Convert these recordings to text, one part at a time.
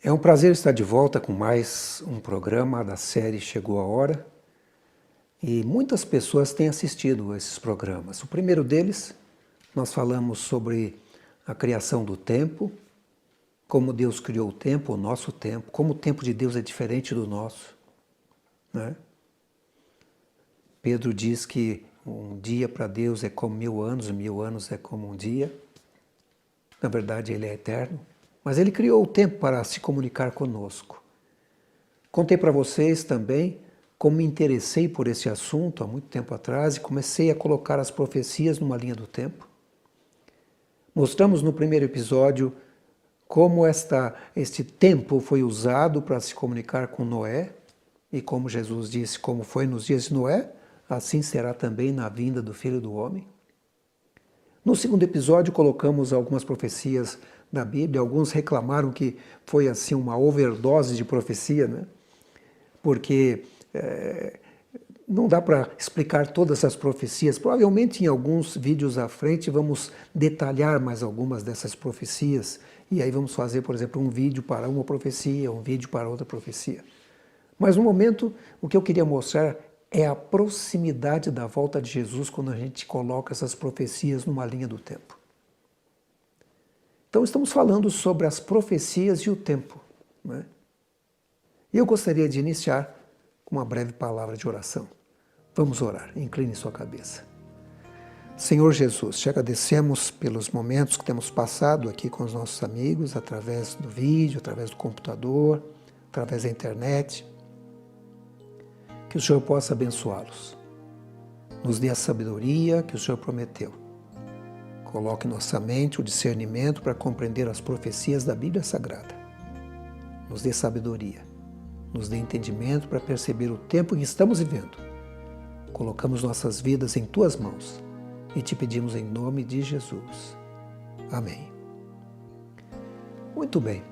É um prazer estar de volta com mais um programa da série Chegou a Hora. E muitas pessoas têm assistido a esses programas. O primeiro deles, nós falamos sobre a criação do tempo, como Deus criou o tempo, o nosso tempo, como o tempo de Deus é diferente do nosso, né? Pedro diz que um dia para Deus é como 1000 anos é como um dia. Na verdade, ele é eterno. Mas ele criou o tempo para se comunicar conosco. Contei para vocês também como me interessei por esse assunto há muito tempo atrás e comecei a colocar as profecias numa linha do tempo. Mostramos no primeiro episódio como este tempo foi usado para se comunicar com Noé e como Jesus disse, como foi nos dias de Noé, assim será também na vinda do Filho do Homem. No segundo episódio colocamos algumas profecias da Bíblia, alguns reclamaram que foi assim uma overdose de profecia, né? Porque não dá para explicar todas as profecias. Provavelmente em alguns vídeos à frente vamos detalhar mais algumas dessas profecias e aí vamos fazer, por exemplo, um vídeo para uma profecia, um vídeo para outra profecia. Mas no momento, o que eu queria mostrar é a proximidade da volta de Jesus quando a gente coloca essas profecias numa linha do tempo. Então estamos falando sobre as profecias e o tempo, né? E eu gostaria de iniciar com uma breve palavra de oração. Vamos orar, incline sua cabeça. Senhor Jesus, te agradecemos pelos momentos que temos passado aqui com os nossos amigos, através do vídeo, através do computador, através da internet. Que o Senhor possa abençoá-los. Nos dê a sabedoria que o Senhor prometeu. Coloque em nossa mente o discernimento para compreender as profecias da Bíblia Sagrada. Nos dê sabedoria. Nos dê entendimento para perceber o tempo em que estamos vivendo. Colocamos nossas vidas em Tuas mãos e te pedimos em nome de Jesus. Amém. Muito bem.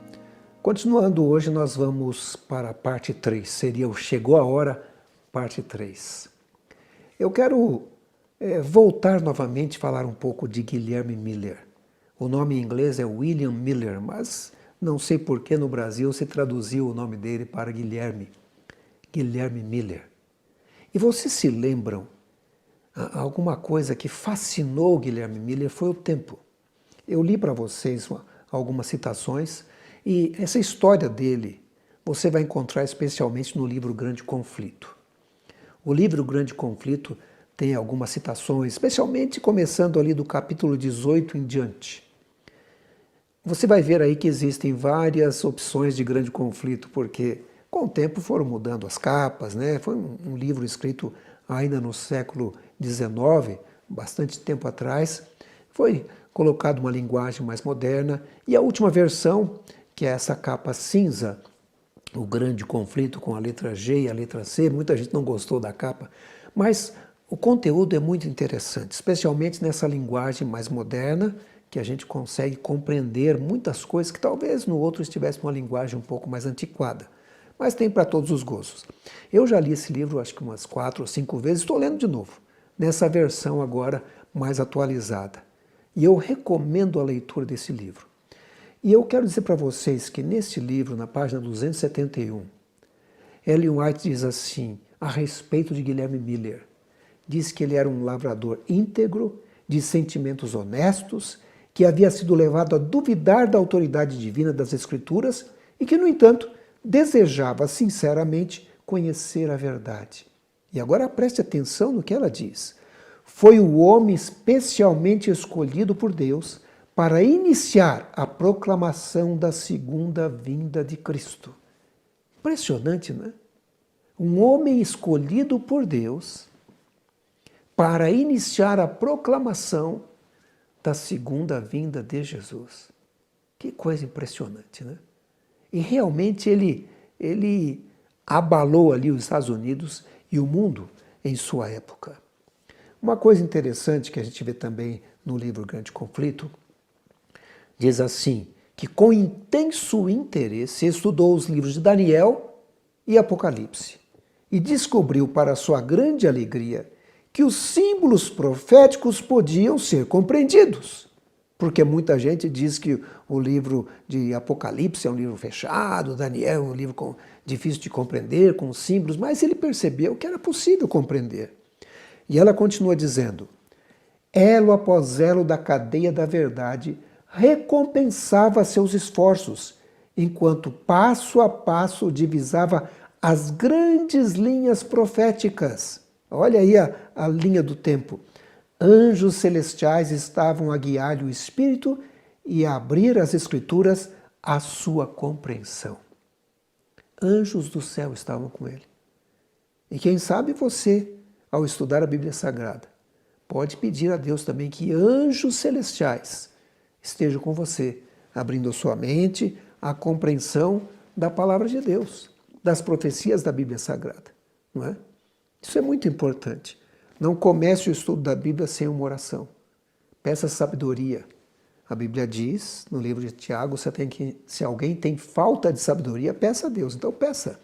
Continuando hoje, nós vamos para a parte 3. Seria o Chegou a Hora, parte 3. Eu quero voltar novamente a falar um pouco de Guilherme Miller. O nome em inglês é William Miller, mas não sei por que no Brasil se traduziu o nome dele para Guilherme Miller. E vocês se lembram, alguma coisa que fascinou Guilherme Miller foi o tempo. Eu li para vocês algumas citações e essa história dele você vai encontrar especialmente no livro Grande Conflito. O livro Grande Conflito tem algumas citações, especialmente começando ali do capítulo 18 em diante. Você vai ver aí que existem várias opções de Grande Conflito, porque com o tempo foram mudando as capas, né? Foi um livro escrito ainda no século XIX, bastante tempo atrás. Foi colocado uma linguagem mais moderna e a última versão, que é essa capa cinza, o Grande Conflito com a letra G e a letra C, muita gente não gostou da capa, mas o conteúdo é muito interessante, especialmente nessa linguagem mais moderna, que a gente consegue compreender muitas coisas que talvez no outro estivesse uma linguagem um pouco mais antiquada. Mas tem para todos os gostos. Eu já li esse livro acho que umas 4 ou 5 vezes, estou lendo de novo, nessa versão agora mais atualizada. E eu recomendo a leitura desse livro. E eu quero dizer para vocês que nesse livro, na página 271, Ellen White diz assim, a respeito de Guilherme Miller, diz que ele era um lavrador íntegro, de sentimentos honestos, que havia sido levado a duvidar da autoridade divina das Escrituras e que, no entanto, desejava sinceramente conhecer a verdade. E agora preste atenção no que ela diz. Foi o homem especialmente escolhido por Deus para iniciar a proclamação da segunda vinda de Cristo. Impressionante, não é? Um homem escolhido por Deus para iniciar a proclamação da segunda vinda de Jesus. Que coisa impressionante, né? E realmente ele abalou ali os Estados Unidos e o mundo em sua época. Uma coisa interessante que a gente vê também no livro Grande Conflito, diz assim, que com intenso interesse estudou os livros de Daniel e Apocalipse e descobriu para sua grande alegria que os símbolos proféticos podiam ser compreendidos. Porque muita gente diz que o livro de Apocalipse é um livro fechado, Daniel é um livro difícil de compreender, com símbolos, mas ele percebeu que era possível compreender. E ela continua dizendo, elo após elo da cadeia da verdade recompensava seus esforços, enquanto passo a passo divisava as grandes linhas proféticas. Olha aí a linha do tempo. Anjos celestiais estavam a guiar-lhe o espírito e a abrir as escrituras à sua compreensão. Anjos do céu estavam com ele. E quem sabe você, ao estudar a Bíblia Sagrada, pode pedir a Deus também que anjos celestiais estejam com você, abrindo a sua mente à compreensão da palavra de Deus, das profecias da Bíblia Sagrada, não é? Isso é muito importante. Não comece o estudo da Bíblia sem uma oração. Peça sabedoria. A Bíblia diz, no livro de Tiago, se alguém tem falta de sabedoria, peça a Deus. Então peça.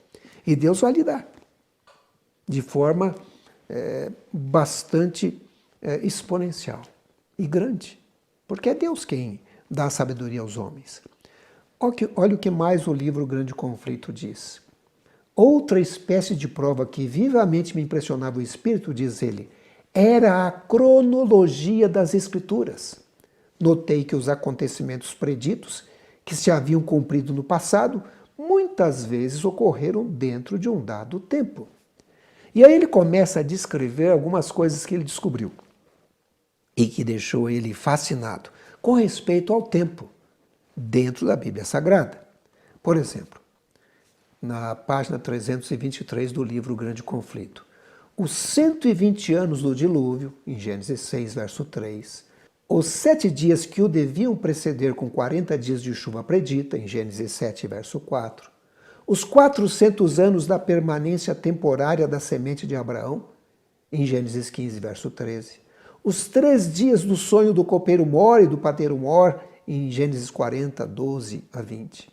E Deus vai lhe dar. De forma bastante exponencial e grande. Porque é Deus quem dá sabedoria aos homens. Olha o que mais o livro Grande Conflito diz. Outra espécie de prova que vivamente me impressionava o espírito, diz ele, era a cronologia das Escrituras. Notei que os acontecimentos preditos, que se haviam cumprido no passado, muitas vezes ocorreram dentro de um dado tempo. E aí ele começa a descrever algumas coisas que ele descobriu e que deixou ele fascinado com respeito ao tempo dentro da Bíblia Sagrada. Por exemplo, na página 323 do livro Grande Conflito, os 120 anos do dilúvio, em Gênesis 6, verso 3, os 7 dias que o deviam preceder com 40 dias de chuva predita, em Gênesis 7, verso 4, os 400 anos da permanência temporária da semente de Abraão, em Gênesis 15, verso 13, os 3 dias do sonho do copeiro Mor e do padeiro Mor, em Gênesis 40, 12 a 20,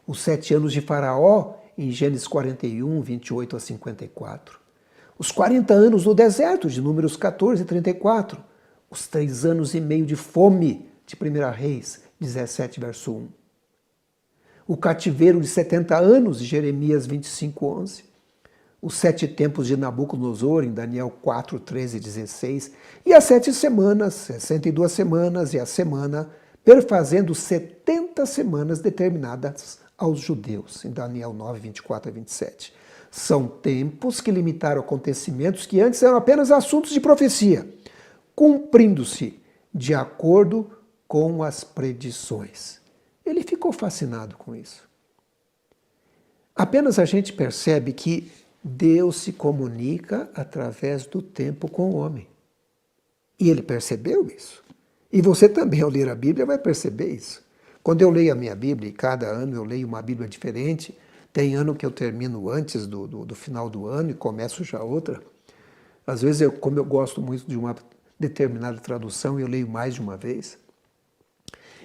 os 7 anos de Faraó, em Gênesis 41, 28 a 54, os 40 anos no deserto, de Números 14 e 34, os 3 anos e meio de fome, de 1 Reis 17, verso 1, o cativeiro de 70 anos, de Jeremias 25, 11, os 7 tempos de Nabucodonosor, em Daniel 4, 13 e 16, e as 7 semanas, 62 semanas, e a semana, perfazendo 70 semanas determinadas aos judeus, em Daniel 9, 24 a 27. São tempos que limitaram acontecimentos que antes eram apenas assuntos de profecia, cumprindo-se de acordo com as predições. Ele ficou fascinado com isso. Apenas a gente percebe que Deus se comunica através do tempo com o homem. E ele percebeu isso. E você também, ao ler a Bíblia, vai perceber isso. Quando eu leio a minha Bíblia, e cada ano eu leio uma Bíblia diferente, tem ano que eu termino antes do final do ano e começo já outra. Às vezes, como eu gosto muito de uma determinada tradução, eu leio mais de uma vez.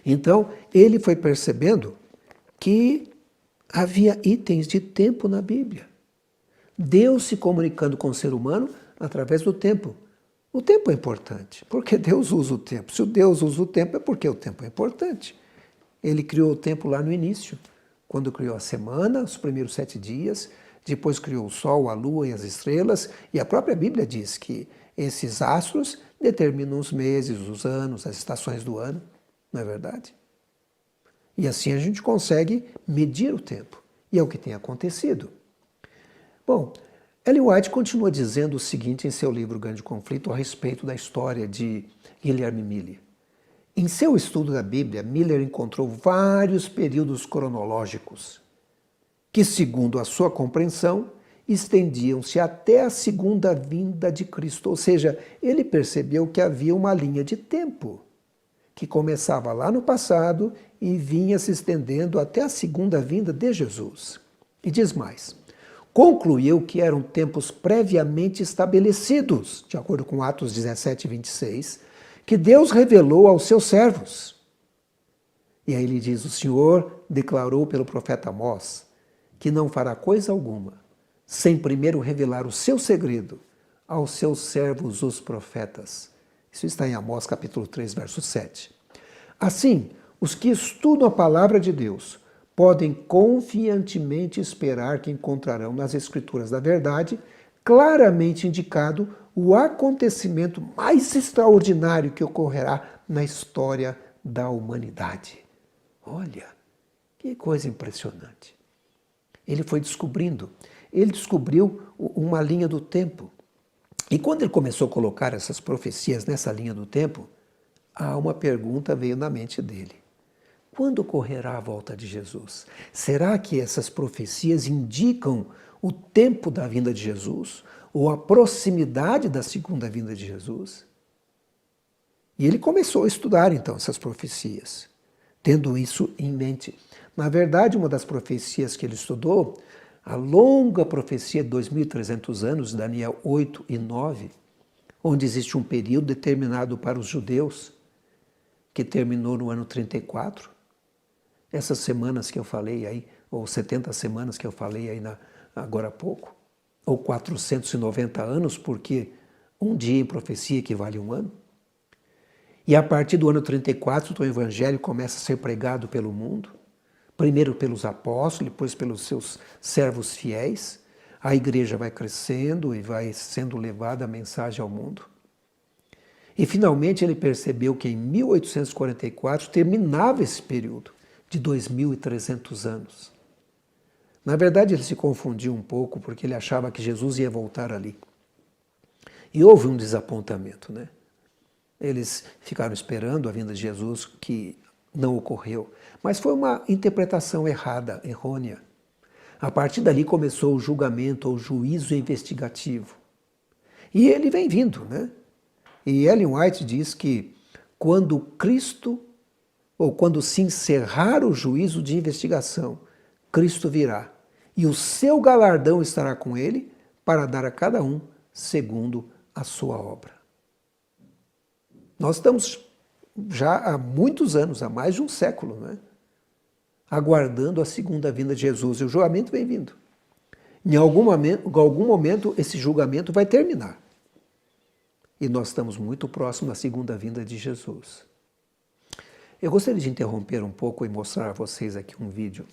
Então, ele foi percebendo que havia itens de tempo na Bíblia. Deus se comunicando com o ser humano através do tempo. O tempo é importante, porque Deus usa o tempo. Se Deus usa o tempo, é porque o tempo é importante. Ele criou o tempo lá no início, quando criou a semana, os primeiros 7 dias, depois criou o sol, a lua e as estrelas, e a própria Bíblia diz que esses astros determinam os meses, os anos, as estações do ano, não é verdade? E assim a gente consegue medir o tempo, e é o que tem acontecido. Bom, Ellen White continua dizendo o seguinte em seu livro Grande Conflito a respeito da história de Guilherme Miller. Em seu estudo da Bíblia, Miller encontrou vários períodos cronológicos que, segundo a sua compreensão, estendiam-se até a segunda vinda de Cristo. Ou seja, ele percebeu que havia uma linha de tempo que começava lá no passado e vinha se estendendo até a segunda vinda de Jesus. E diz mais, concluiu que eram tempos previamente estabelecidos, de acordo com Atos 17, 26, que Deus revelou aos seus servos. E aí ele diz, o Senhor declarou pelo profeta Amós que não fará coisa alguma sem primeiro revelar o seu segredo aos seus servos, os profetas. Isso está em Amós capítulo 3, verso 7. Assim, os que estudam a palavra de Deus podem confiantemente esperar que encontrarão nas Escrituras da verdade claramente indicado o acontecimento mais extraordinário que ocorrerá na história da humanidade. Olha, que coisa impressionante. Ele foi descobrindo, ele descobriu uma linha do tempo. E quando ele começou a colocar essas profecias nessa linha do tempo, uma pergunta veio na mente dele. Quando ocorrerá a volta de Jesus? Será que essas profecias indicam o tempo da vinda de Jesus? Ou a proximidade da segunda vinda de Jesus? E ele começou a estudar então essas profecias, tendo isso em mente. Na verdade, uma das profecias que ele estudou, a longa profecia de 2.300 anos, Daniel 8 e 9, onde existe um período determinado para os judeus, que terminou no ano 34. Essas semanas que eu falei aí, ou 70 semanas que eu falei aí agora há pouco, ou 490 anos, porque um dia em profecia equivale a um ano. E a partir do ano 34, o evangelho começa a ser pregado pelo mundo, primeiro pelos apóstolos, depois pelos seus servos fiéis. A igreja vai crescendo e vai sendo levada a mensagem ao mundo. E finalmente ele percebeu que em 1844 terminava esse período de 2.300 anos. Na verdade, ele se confundiu um pouco porque ele achava que Jesus ia voltar ali. E houve um desapontamento, né? Eles ficaram esperando a vinda de Jesus, que não ocorreu. Mas foi uma interpretação errada, errônea. A partir dali começou o julgamento, ou juízo investigativo. E ele vem vindo, né? E Ellen White diz que quando Cristo, ou quando se encerrar o juízo de investigação, Cristo virá, e o seu galardão estará com ele para dar a cada um segundo a sua obra. Nós estamos já há muitos anos, há mais de um século, né? Aguardando a segunda vinda de Jesus, e o julgamento vem vindo. Em algum momento esse julgamento vai terminar. E nós estamos muito próximos da segunda vinda de Jesus. Eu gostaria de interromper um pouco e mostrar a vocês aqui um vídeo.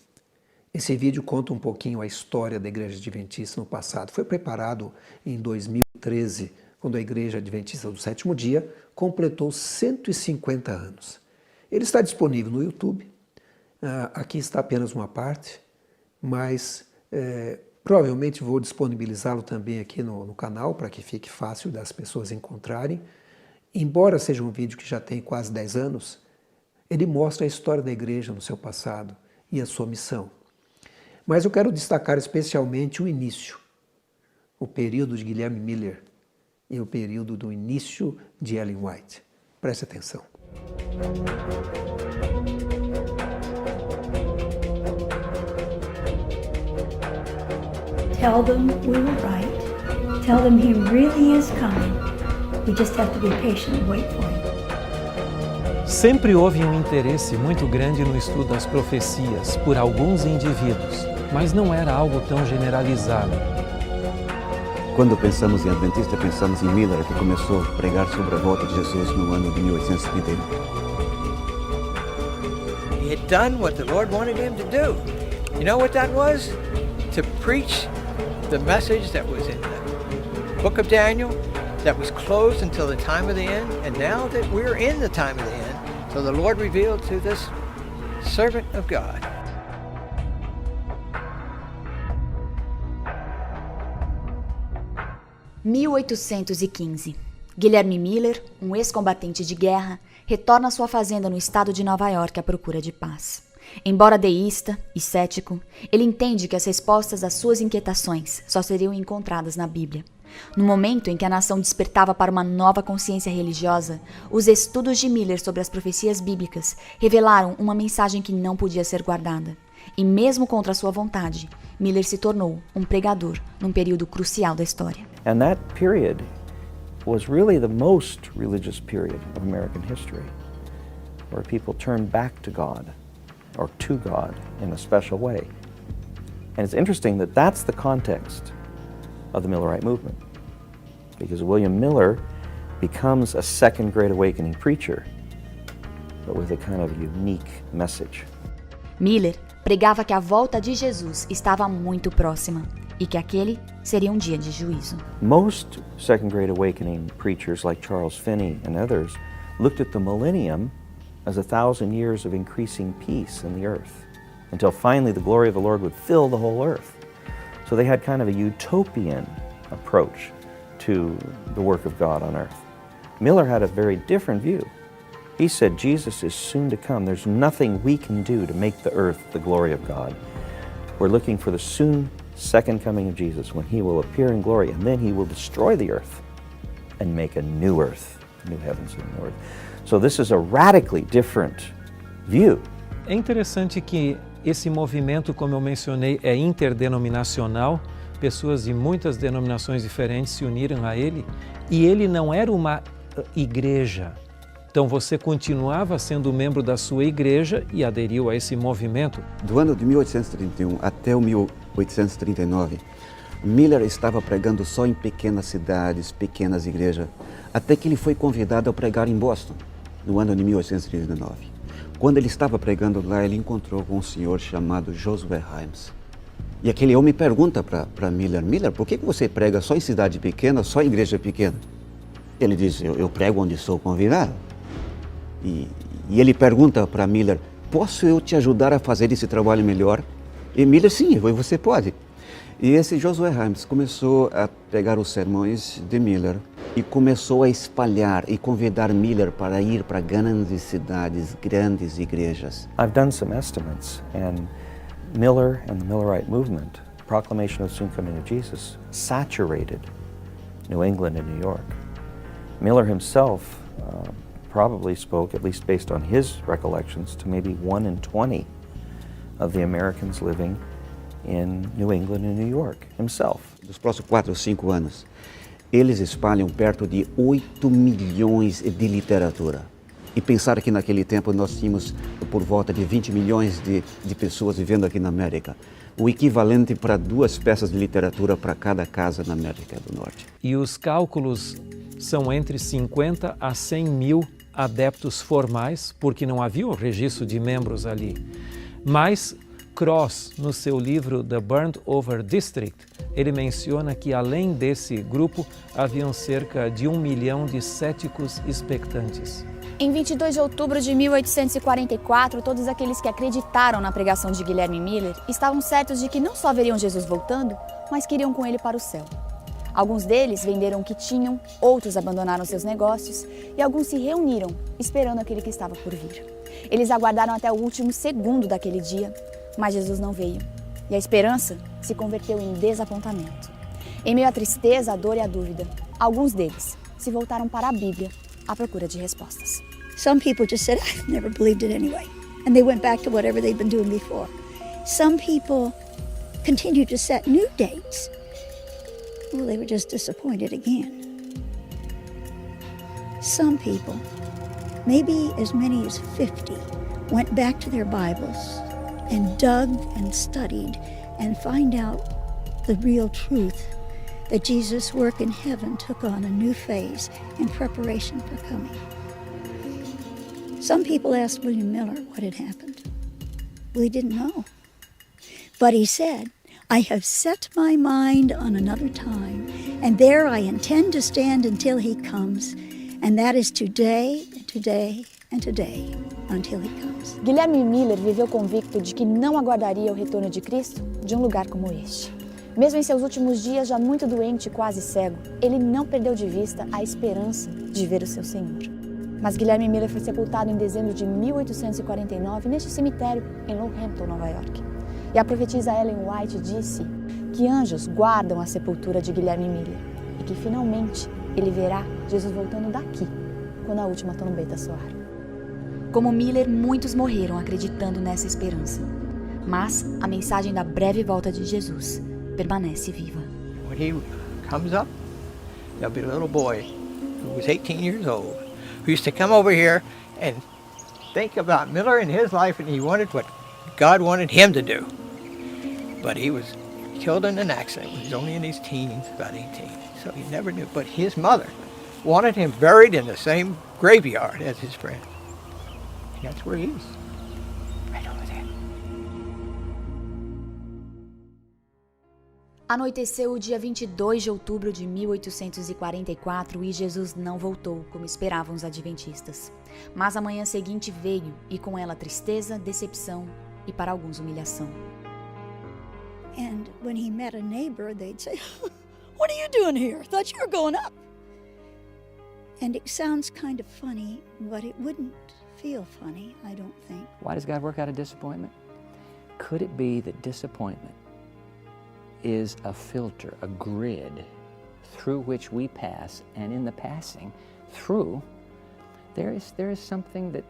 Esse vídeo conta um pouquinho a história da Igreja Adventista no passado. Foi preparado em 2013, quando a Igreja Adventista do Sétimo Dia completou 150 anos. Ele está disponível no YouTube. Aqui está apenas uma parte, mas provavelmente vou disponibilizá-lo também aqui no canal para que fique fácil das pessoas encontrarem. Embora seja um vídeo que já tem quase 10 anos, ele mostra a história da igreja no seu passado e a sua missão. Mas eu quero destacar especialmente o início, o período de Guilherme Miller e o período do início de Ellen White. Preste atenção. Tell them we were right. Tell them he really is coming. We just have to be patient and wait for him. Sempre houve um interesse muito grande no estudo das profecias por alguns indivíduos, mas não era algo tão generalizado. Quando pensamos em Adventista, pensamos em Miller, que começou a pregar sobre a volta de Jesus no ano de 1871. He had done what the Lord wanted him to do. You know what that was? To preach the message that was in the book of Daniel, that was closed until the time of the end, and now that we're in the time of the end, so the Lord revealed to this servant of God. – 1815. Guilherme Miller, um ex-combatente de guerra, retorna à sua fazenda no estado de Nova York à procura de paz. Embora deísta e cético, ele entende que as respostas às suas inquietações só seriam encontradas na Bíblia. No momento em que a nação despertava para uma nova consciência religiosa, os estudos de Miller sobre as profecias bíblicas revelaram uma mensagem que não podia ser guardada. E mesmo contra sua vontade, Miller se tornou um pregador num período crucial da história. And that period was really the most religious period of American history, where people turned back to God, or to God in a special way. And it's interesting that that's the context of the Millerite movement, because William Miller becomes a second Great Awakening preacher but with a kind of unique message. Miller pregava que a volta de Jesus estava muito próxima e que aquele seria um dia de juízo. Most Second Great Awakening preachers like Charles Finney and others looked at the millennium as 1,000 years of increasing peace in the earth, until finally the glory of the Lord would fill the whole earth. So they had kind of a utopian approach to the work of God on earth. Miller had a very different view. He said Jesus is soon to come. There's nothing we can do to make the earth the glory of God. We're looking for the soon second coming of Jesus, when he will appear in glory, and then he will destroy the earth and make a new earth, new heavens and new earth. So this is a radically different view. É interessante que esse movimento, como eu mencionei, é interdenominacional. Pessoas de muitas denominações diferentes se uniram a ele, e ele não era uma igreja. Então você continuava sendo membro da sua igreja e aderiu a esse movimento. Do ano de 1831 até o 1839, Miller estava pregando só em pequenas cidades, pequenas igrejas, até que ele foi convidado a pregar em Boston, no ano de 1839. Quando ele estava pregando lá, ele encontrou com um senhor chamado Josué Himes. E aquele homem pergunta para Miller, por que você prega só em cidade pequena, só em igreja pequena? Ele diz, eu prego onde sou convidado. E ele pergunta para Miller, posso eu te ajudar a fazer esse trabalho melhor? E Miller, sim, você pode. E esse Josué Himes começou a pegar os sermões de Miller e começou a espalhar e convidar Miller para ir para grandes cidades, grandes igrejas. I've done some estimates, and Miller and the Millerite movement, proclamation of the soon coming of Jesus, saturated New England and New York. Miller himself probably spoke, at least based on his recollections, to maybe 1 in 20 of the Americans living in New England and New York himself. Nos próximos 4 ou 5 anos, eles espalham perto de 8 milhões de literatura. E pensar que naquele tempo nós tínhamos por volta de 20 milhões de pessoas vivendo aqui na América. O equivalente para 2 peças de literatura para cada casa na América do Norte. E os cálculos são entre 50 a 100 mil adeptos formais, porque não havia um registro de membros ali. Mas Cross, no seu livro The Burned Over District, ele menciona que além desse grupo, haviam cerca de 1 milhão de céticos expectantes. Em 22 de outubro de 1844, todos aqueles que acreditaram na pregação de Guilherme Miller estavam certos de que não só veriam Jesus voltando, mas que iriam com ele para o céu. Alguns deles venderam o que tinham, outros abandonaram seus negócios e alguns se reuniram, esperando aquele que estava por vir. Eles aguardaram até o último segundo daquele dia, mas Jesus não veio. E a esperança se converteu em desapontamento. Em meio à tristeza, à dor e à dúvida, alguns deles se voltaram para a Bíblia à procura de respostas. Some people just said, I've never believed it anyway. And they went back to whatever they'd been doing before. Some people continued to set new dates. Well, they were just disappointed again. Some people, maybe as many as 50, went back to their Bibles and dug and studied and find out the real truth that Jesus' work in heaven took on a new phase in preparation for coming. Some people asked William Miller what had happened. Well, he didn't know. But he said, I have set my mind on another time, and there I intend to stand until he comes, and that is today, and today, and today, until he comes. Guilherme Miller viveu convicto de que não aguardaria o retorno de Cristo de um lugar como este. Mesmo em seus últimos dias, já muito doente e quase cego, ele não perdeu de vista a esperança de ver o seu Senhor. Mas Guilherme Miller foi sepultado em dezembro de 1849 neste cemitério em Lowhampton, Nova York. E a profetisa Ellen White disse que anjos guardam a sepultura de Guilherme Miller e que finalmente ele verá Jesus voltando daqui, quando a última trombeta soar. Como Miller, muitos morreram acreditando nessa esperança. Mas a mensagem da breve volta de Jesus permanece viva. When he comes up, there'll be a little boy who was 18 years old who used to come over here and think about Miller and his life, and he wanted what God wanted him to do. But he was killed in an accident when he was only in his teens, about 18, so he never knew. But his mother wanted him buried in the same graveyard as his friend. And that's where he is. Right over there. Anoiteceu o dia 22 de outubro de 1844 e Jesus não voltou, como esperavam os adventistas. Mas a manhã seguinte veio, e com ela tristeza, decepção e, para alguns, humilhação. And when he met a neighbor, they'd say, "What are you doing here? Thought you were going up." And it sounds kind of funny, but it wouldn't feel funny, I don't think. Why does God work out of disappointment? Could it be that disappointment is a filter, a grid through which we pass, and in the passing through, there is something that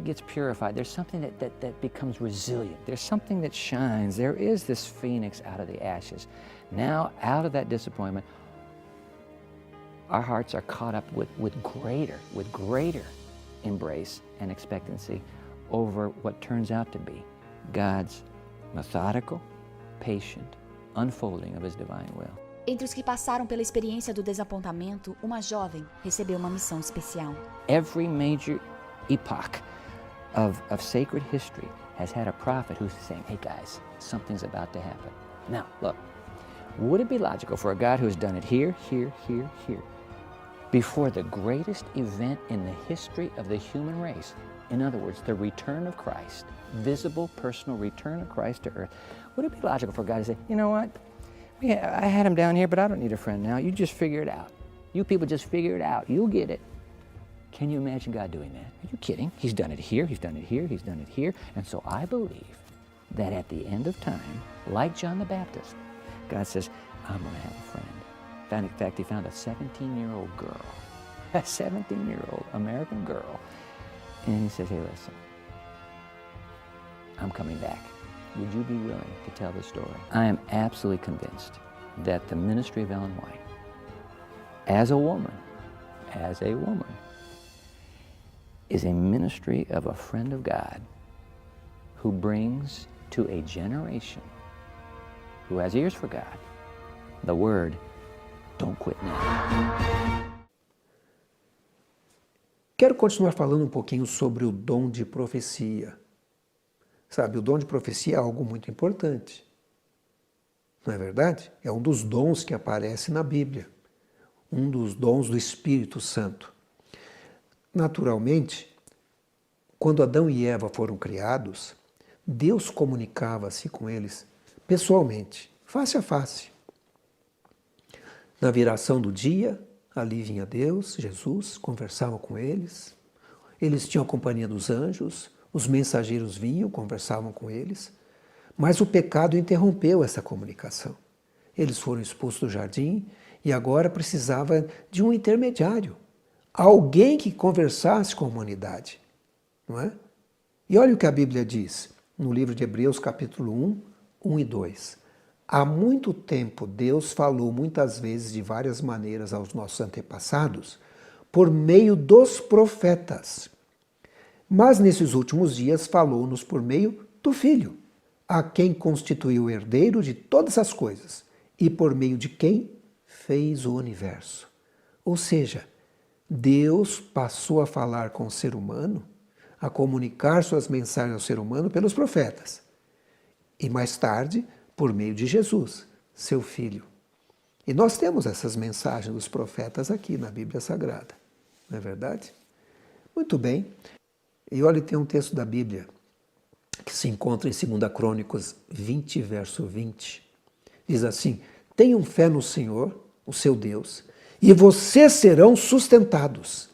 gets purified. There's something that becomes resilient. There's something that shines. There is this phoenix out of the ashes. Now, out of that disappointment, our hearts are caught up with greater embrace and expectancy over what turns out to be God's methodical, patient unfolding of His divine will. Entre os que passaram pela experiência do desapontamento, uma jovem recebeu uma missão especial. Every major epoch of sacred history has had a prophet who's saying, hey guys, something's about to happen. Now, look, would it be logical for a God who has done it here, before the greatest event in the history of the human race, in other words, the return of Christ, visible, personal return of Christ to earth, would it be logical for God to say, you know what, I had him down here, but I don't need a friend now. You just figure it out. You people just figure it out. You'll get it. Can you imagine God doing that? Are you kidding? He's done it here, He's done it here, He's done it here. And so I believe that at the end of time, like John the Baptist, God says, I'm going to have a friend. In fact, He found a 17-year-old girl, a 17-year-old American girl, and He says, hey, listen, I'm coming back. Would you be willing to tell the story? I am absolutely convinced that the ministry of Ellen White, as a woman, is a ministry of a friend of God who brings to a generation who has ears for God the word, don't quit now. Quero continuar falando um pouquinho sobre o dom de profecia. Sabe, o dom de profecia é algo muito importante. Não é verdade? É um dos dons que aparece na Bíblia. Um dos dons do Espírito Santo. Naturalmente, quando Adão e Eva foram criados, Deus comunicava-se com eles pessoalmente, face a face. Na viração do dia, ali vinha Deus, Jesus, conversava com eles. Eles tinham a companhia dos anjos, os mensageiros vinham, conversavam com eles. Mas o pecado interrompeu essa comunicação. Eles foram expulsos do jardim e agora precisava de um intermediário. Alguém que conversasse com a humanidade. Não é? E olha o que a Bíblia diz no livro de Hebreus, capítulo 1 e 2. Há muito tempo Deus falou muitas vezes de várias maneiras aos nossos antepassados por meio dos profetas. Mas nesses últimos dias falou-nos por meio do Filho, a quem constituiu o herdeiro de todas as coisas e por meio de quem fez o universo. Ou seja, Deus passou a falar com o ser humano, a comunicar suas mensagens ao ser humano pelos profetas. E mais tarde, por meio de Jesus, seu Filho. E nós temos essas mensagens dos profetas aqui na Bíblia Sagrada. Não é verdade? Muito bem. E olha, tem um texto da Bíblia que se encontra em 2 Crônicas 20, verso 20. Diz assim, tenham fé no Senhor, o seu Deus, e vocês serão sustentados.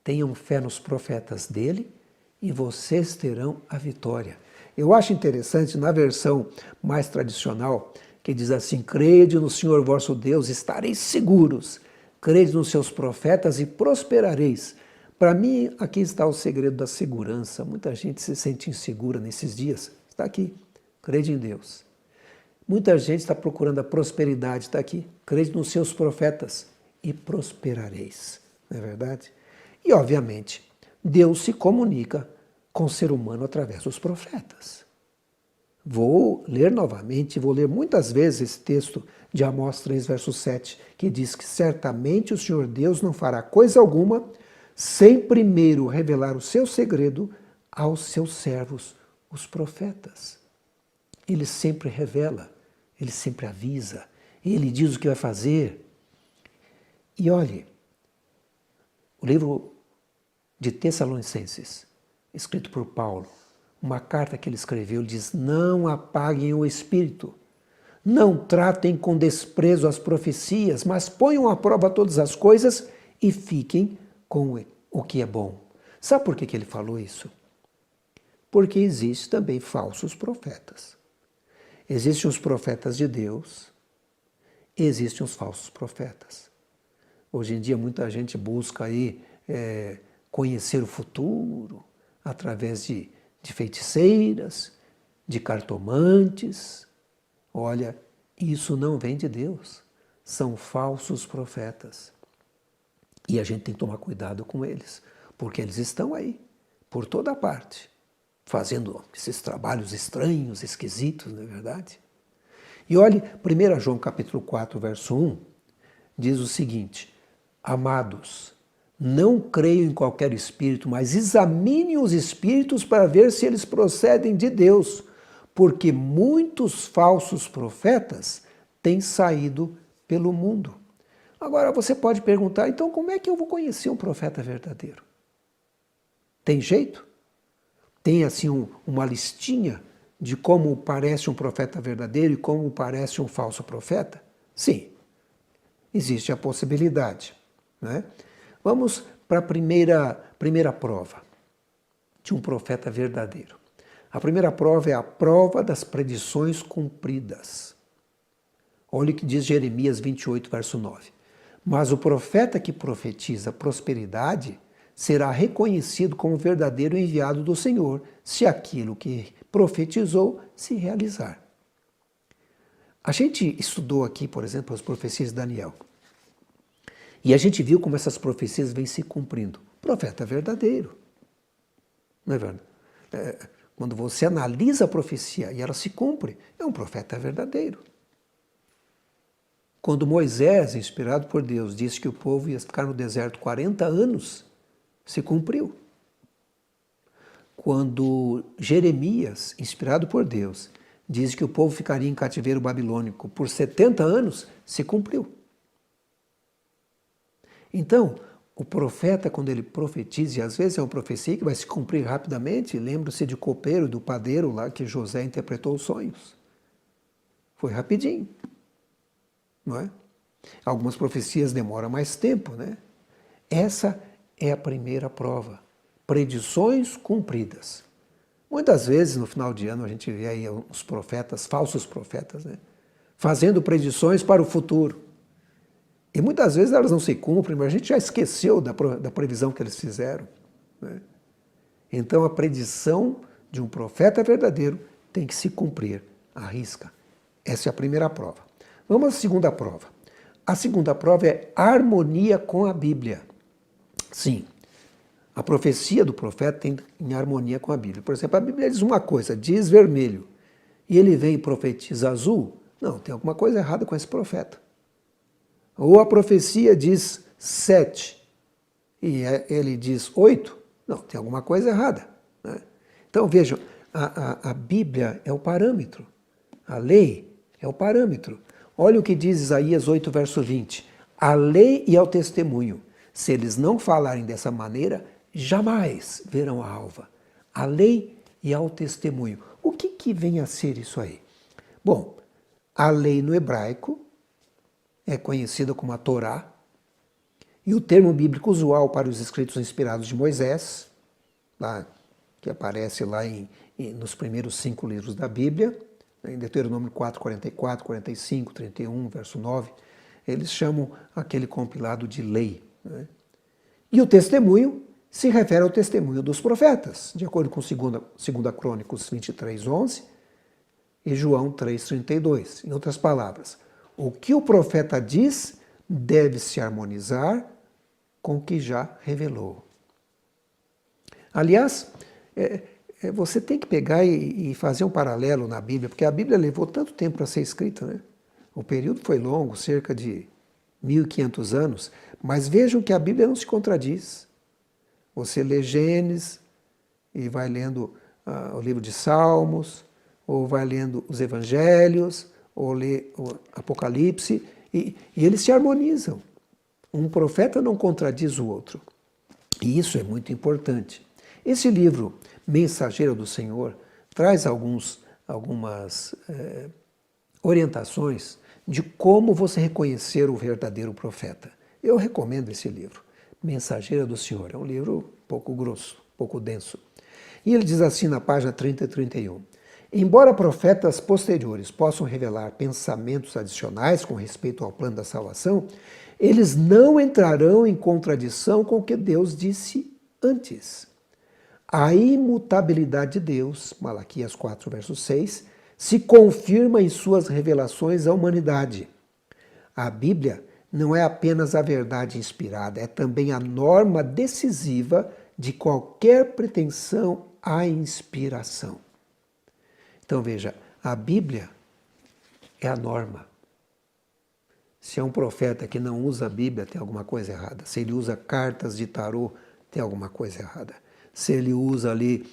Tenham fé nos profetas dele e vocês terão a vitória. Eu acho interessante, na versão mais tradicional, que diz assim, crede no Senhor vosso Deus, estareis seguros. Crede nos seus profetas e prosperareis. Para mim, aqui está o segredo da segurança. Muita gente se sente insegura nesses dias. Está aqui. Crede em Deus. Muita gente está procurando a prosperidade. Está aqui. Crede nos seus profetas e prosperareis. Não é verdade? E, obviamente, Deus se comunica com o ser humano através dos profetas. Vou ler novamente, vou ler muitas vezes esse texto de Amós 3, verso 7, que diz que certamente o Senhor Deus não fará coisa alguma sem primeiro revelar o seu segredo aos seus servos, os profetas. Ele sempre revela, ele sempre avisa, ele diz o que vai fazer. E olhe, o livro de Tessalonicenses, escrito por Paulo, uma carta que ele escreveu, ele diz: não apaguem o espírito, não tratem com desprezo as profecias, mas ponham à prova todas as coisas e fiquem com o que é bom. Sabe por que ele falou isso? Porque existem também falsos profetas. Existem os profetas de Deus, existem os falsos profetas. Hoje em dia muita gente busca aí conhecer o futuro através de feiticeiras, de cartomantes. Olha, isso não vem de Deus, são falsos profetas. E a gente tem que tomar cuidado com eles, porque eles estão aí, por toda parte, fazendo esses trabalhos estranhos, esquisitos, não é verdade? E olhe, 1 João capítulo 4, verso 1, diz o seguinte: amados, não creiam em qualquer espírito, mas examinem os espíritos para ver se eles procedem de Deus, porque muitos falsos profetas têm saído pelo mundo. Agora você pode perguntar, então como é que eu vou conhecer um profeta verdadeiro? Tem jeito? Tem assim uma listinha de como parece um profeta verdadeiro e como parece um falso profeta? Sim, existe a possibilidade, né? Vamos para a primeira prova de um profeta verdadeiro. A primeira prova é a prova das predições cumpridas. Olha o que diz Jeremias 28, verso 9. Mas o profeta que profetiza prosperidade será reconhecido como verdadeiro enviado do Senhor, se aquilo que profetizou se realizar. A gente estudou aqui, por exemplo, as profecias de Daniel. E a gente viu como essas profecias vêm se cumprindo. Profeta verdadeiro. Não é verdade? Quando você analisa a profecia e ela se cumpre, é um profeta verdadeiro. Quando Moisés, inspirado por Deus, disse que o povo ia ficar no deserto 40 anos, se cumpriu. Quando Jeremias, inspirado por Deus, diz que o povo ficaria em cativeiro babilônico por 70 anos, se cumpriu. Então, o profeta, quando ele profetiza, e às vezes é uma profecia que vai se cumprir rapidamente, lembra-se de copeiro, do padeiro lá que José interpretou os sonhos. Foi rapidinho, não é? Algumas profecias demoram mais tempo, né? Essa é a primeira prova. Predições cumpridas. Muitas vezes, no final de ano, a gente vê aí os profetas, falsos profetas, né? Fazendo predições para o futuro. E muitas vezes elas não se cumprem, mas a gente já esqueceu da previsão que eles fizeram, né? Então a predição de um profeta verdadeiro tem que se cumprir à risca. Essa é a primeira prova. Vamos à segunda prova. A segunda prova é harmonia com a Bíblia. Sim, a profecia do profeta tem em harmonia com a Bíblia. Por exemplo, a Bíblia diz uma coisa, diz vermelho, e ele vem e profetiza azul. Não, tem alguma coisa errada com esse profeta. Ou a profecia diz 7 e ele diz 8, não, tem alguma coisa errada, né? Então vejam, a Bíblia é o parâmetro, a lei é o parâmetro. Olha o que diz Isaías 8, verso 20. A lei e ao testemunho, se eles não falarem dessa maneira, jamais verão a alva. A lei e ao testemunho. O que vem a ser isso aí? Bom, a lei no hebraico é conhecida como a Torá, e o termo bíblico usual para os escritos inspirados de Moisés, lá, que aparece lá nos primeiros 5 livros da Bíblia, em Deuteronômio 4, 44, 45, 31, verso 9, eles chamam aquele compilado de lei, né? E o testemunho se refere ao testemunho dos profetas, de acordo com 2 Crônicos 23, 11 e João 3, 32. Em outras palavras, o que o profeta diz deve se harmonizar com o que já revelou. Aliás, você tem que pegar e fazer um paralelo na Bíblia, porque a Bíblia levou tanto tempo para ser escrita, né? O período foi longo, cerca de 1.500 anos, mas vejam que a Bíblia não se contradiz. Você lê Gênesis e vai lendo o livro de Salmos, ou vai lendo os Evangelhos, ou lê o Apocalipse, e eles se harmonizam. Um profeta não contradiz o outro. E isso é muito importante. Esse livro, Mensageiro do Senhor, traz algumas orientações de como você reconhecer o verdadeiro profeta. Eu recomendo esse livro, Mensageiro do Senhor. É um livro um pouco grosso, um pouco denso. E ele diz assim na página 30 e 31. Embora profetas posteriores possam revelar pensamentos adicionais com respeito ao plano da salvação, eles não entrarão em contradição com o que Deus disse antes. A imutabilidade de Deus, Malaquias 4, verso 6, se confirma em suas revelações à humanidade. A Bíblia não é apenas a verdade inspirada, é também a norma decisiva de qualquer pretensão à inspiração. Então veja, a Bíblia é a norma. Se é um profeta que não usa a Bíblia, tem alguma coisa errada. Se ele usa cartas de tarô, tem alguma coisa errada. Se ele usa ali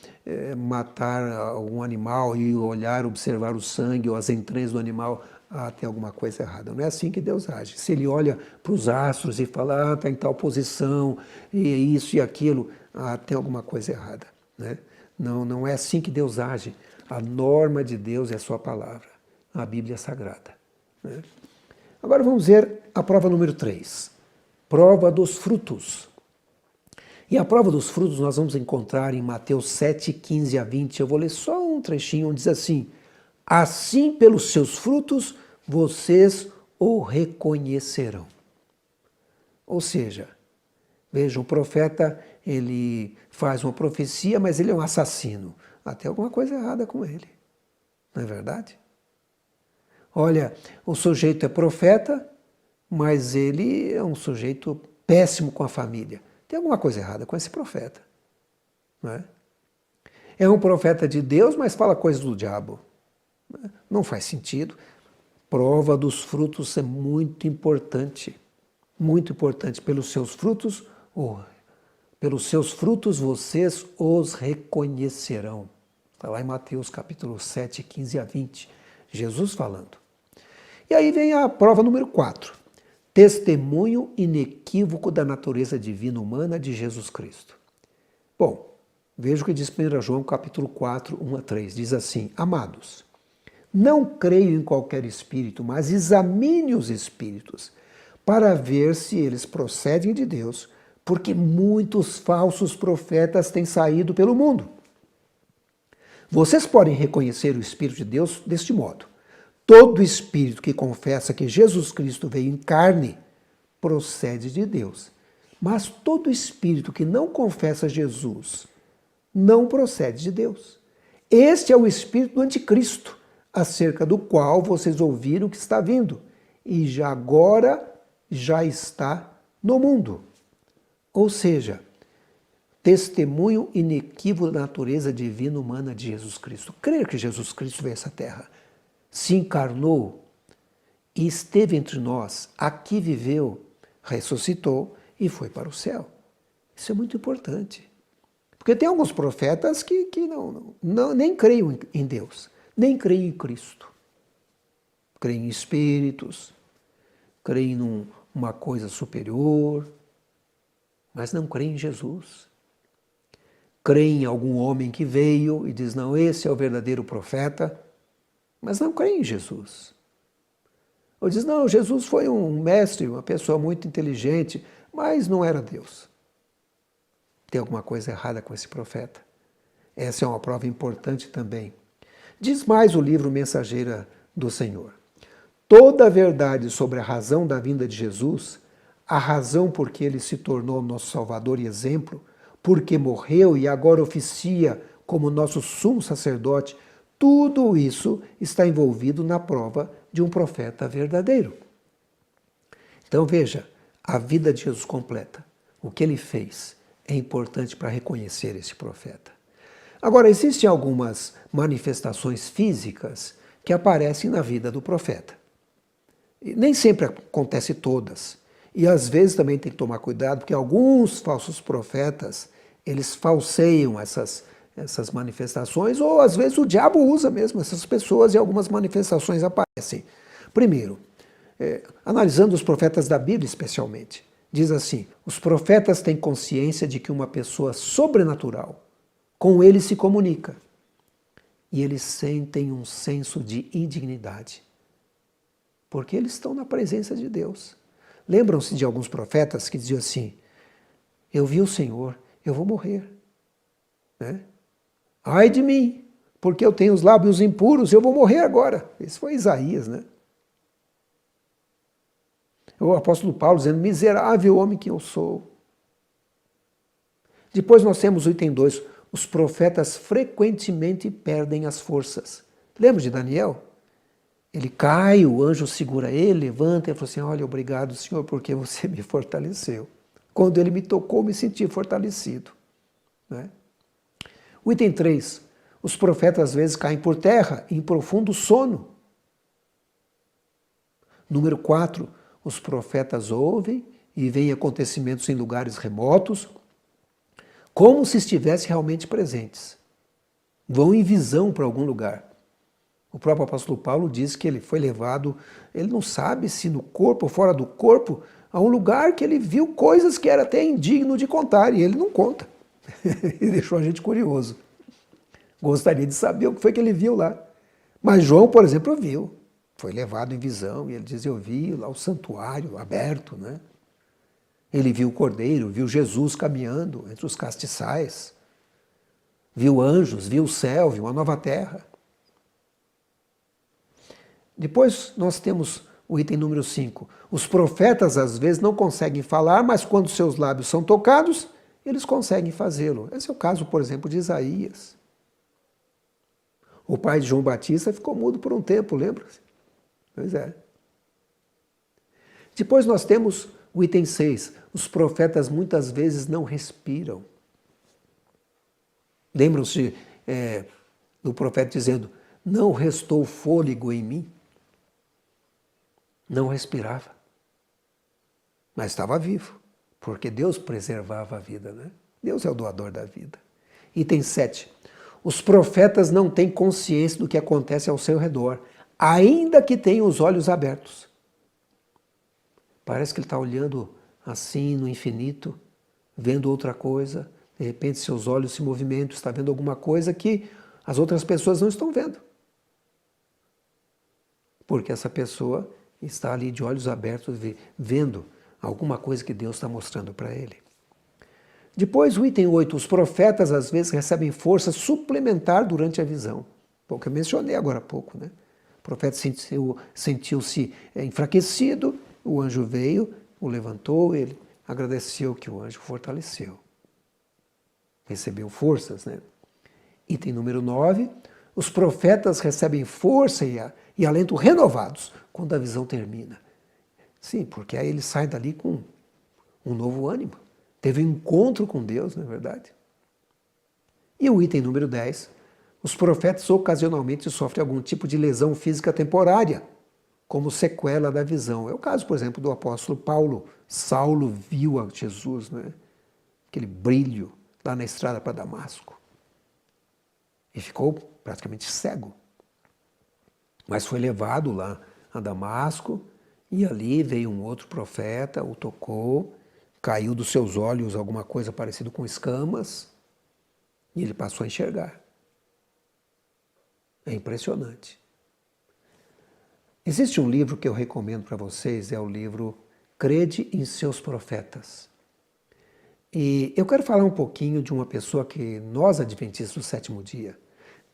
matar algum animal e olhar, observar o sangue ou as entranhas do animal, tem alguma coisa errada. Não é assim que Deus age. Se ele olha para os astros e fala, está em tal posição, e isso e aquilo, tem alguma coisa errada. Né? Não é assim que Deus age. A norma de Deus é a sua palavra, a Bíblia Sagrada. Né? Agora vamos ver a prova número 3. Prova dos frutos. E a prova dos frutos nós vamos encontrar em Mateus 7, 15 a 20. Eu vou ler só um trechinho onde diz assim: assim pelos seus frutos vocês o reconhecerão. Ou seja, veja, um profeta, ele faz uma profecia, mas ele é um assassino. Tem alguma coisa errada com ele. Não é verdade? Olha, o sujeito é profeta, mas ele é um sujeito péssimo com a família. Tem alguma coisa errada com esse profeta. Não é? É um profeta de Deus, mas fala coisas do diabo. Não faz sentido. Prova dos frutos é muito importante. Muito importante. Pelos seus frutos vocês os reconhecerão. Está lá em Mateus capítulo 7, 15 a 20. Jesus falando. E aí vem a prova número 4. Testemunho inequívoco da natureza divina humana de Jesus Cristo. Bom, veja o que diz 1 João capítulo 4, 1 a 3. Diz assim: amados, não creio em qualquer espírito, mas examine os espíritos, para ver se eles procedem de Deus, porque muitos falsos profetas têm saído pelo mundo. Vocês podem reconhecer o Espírito de Deus deste modo. Todo espírito que confessa que Jesus Cristo veio em carne procede de Deus. Mas todo espírito que não confessa Jesus não procede de Deus. Este é o espírito do anticristo, acerca do qual vocês ouviram que está vindo, e agora já está no mundo. Ou seja, testemunho inequívoco da natureza divina humana de Jesus Cristo. Crer que Jesus Cristo veio a essa terra, se encarnou e esteve entre nós, aqui viveu, ressuscitou e foi para o céu. Isso é muito importante. Porque tem alguns profetas que nem creem em Deus, nem creem em Cristo. Creem em espíritos, creem numa coisa superior, mas não creem em Jesus. Creem em algum homem que veio e diz, não, esse é o verdadeiro profeta, mas não creem em Jesus. Ou diz, não, Jesus foi um mestre, uma pessoa muito inteligente, mas não era Deus. Tem alguma coisa errada com esse profeta. Essa é uma prova importante também. Diz mais o livro Mensageira do Senhor. Toda a verdade sobre a razão da vinda de Jesus, a razão por que ele se tornou nosso Salvador e exemplo, porque morreu e agora oficia como nosso sumo sacerdote, tudo isso está envolvido na prova de um profeta verdadeiro. Então veja, a vida de Jesus completa, o que ele fez, é importante para reconhecer esse profeta. Agora, existem algumas manifestações físicas que aparecem na vida do profeta. E nem sempre acontece todas. E às vezes também tem que tomar cuidado, porque alguns falsos profetas, eles falseiam essas essas manifestações, ou às vezes o diabo usa mesmo essas pessoas e algumas manifestações aparecem. Primeiro, analisando os profetas da Bíblia especialmente, diz assim: os profetas têm consciência de que uma pessoa sobrenatural com eles se comunica e eles sentem um senso de indignidade, porque eles estão na presença de Deus. Lembram-se de alguns profetas que diziam assim: eu vi o Senhor, eu vou morrer, né? Ai de mim, porque eu tenho os lábios impuros, eu vou morrer agora. Esse foi Isaías, né? O apóstolo Paulo dizendo: miserável homem que eu sou. Depois nós temos o item 2, os profetas frequentemente perdem as forças. Lembra de Daniel? Ele cai, o anjo segura ele, levanta e fala assim: olha, obrigado, Senhor, porque você me fortaleceu. Quando ele me tocou, me senti fortalecido. Né? O item 3, os profetas às vezes caem por terra em profundo sono. Número 4, os profetas ouvem e veem acontecimentos em lugares remotos, como se estivessem realmente presentes. Vão em visão para algum lugar. O próprio apóstolo Paulo diz que ele foi levado, ele não sabe se no corpo ou fora do corpo, a um lugar que ele viu coisas que era até indigno de contar, e ele não conta. E deixou a gente curioso. Gostaria de saber o que foi que ele viu lá. Mas João, por exemplo, viu. Foi levado em visão e ele diz: eu vi lá o santuário aberto, né? Ele viu o Cordeiro, viu Jesus caminhando entre os castiçais, viu anjos, viu o céu, viu a nova terra. Depois nós temos o item número 5. Os profetas às vezes não conseguem falar, mas quando seus lábios são tocados, eles conseguem fazê-lo. Esse é o caso, por exemplo, de Isaías. O pai de João Batista ficou mudo por um tempo, lembra-se? Pois é. Depois nós temos o item 6. Os profetas muitas vezes não respiram. Lembram-se do profeta dizendo: não restou fôlego em mim? Não respirava. Mas estava vivo, porque Deus preservava a vida, né? Deus é o doador da vida. Item 7. Os profetas não têm consciência do que acontece ao seu redor, ainda que tenham os olhos abertos. Parece que ele está olhando assim no infinito, vendo outra coisa, de repente seus olhos se movimentam, está vendo alguma coisa que as outras pessoas não estão vendo. Porque essa pessoa está ali de olhos abertos, vendo alguma coisa que Deus está mostrando para ele. Depois, o item 8, os profetas às vezes recebem força suplementar durante a visão. O que eu mencionei agora há pouco, né? O profeta sentiu-se enfraquecido, o anjo veio, o levantou, ele agradeceu que o anjo fortaleceu. Recebeu forças, né? Item número 9, os profetas recebem força e alento renovados quando a visão termina. Sim, porque aí ele sai dali com um novo ânimo. Teve um encontro com Deus, não é verdade? E o item número 10, os profetas ocasionalmente sofrem algum tipo de lesão física temporária, como sequela da visão. É o caso, por exemplo, do apóstolo Paulo. Saulo viu a Jesus, né? Aquele brilho lá na estrada para Damasco. E ficou praticamente cego. Mas foi levado lá a Damasco e ali veio um outro profeta, o tocou, caiu dos seus olhos alguma coisa parecida com escamas e ele passou a enxergar. É impressionante. Existe um livro que eu recomendo para vocês, é o livro Crede em Seus Profetas. E eu quero falar um pouquinho de uma pessoa que nós, adventistas do sétimo dia,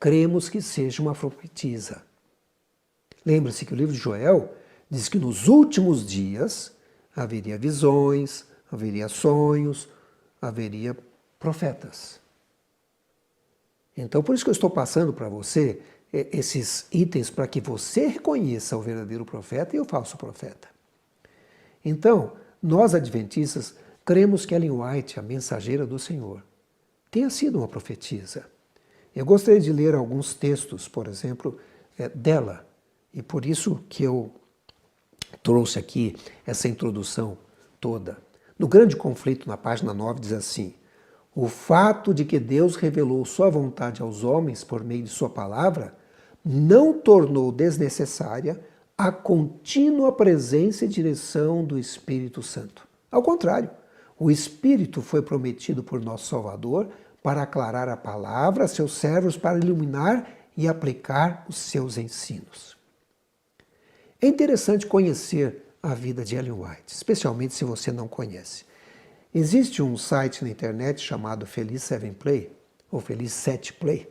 cremos que seja uma profetisa. Lembre-se que o livro de Joel diz que nos últimos dias haveria visões, haveria sonhos, haveria profetas. Então, por isso que eu estou passando para você esses itens para que você reconheça o verdadeiro profeta e o falso profeta. Então, nós adventistas cremos que Ellen White, a mensageira do Senhor, tenha sido uma profetisa. Eu gostaria de ler alguns textos, por exemplo, dela, e por isso que eu trouxe aqui essa introdução toda. No Grande Conflito, na página 9, diz assim: O fato de que Deus revelou sua vontade aos homens por meio de sua palavra não tornou desnecessária a contínua presença e direção do Espírito Santo. Ao contrário, o Espírito foi prometido por nosso Salvador para aclarar a palavra a seus servos, para iluminar e aplicar os seus ensinos. É interessante conhecer a vida de Ellen White, especialmente se você não conhece. Existe um site na internet chamado Feliz 7 Play, ou Feliz 7 Play,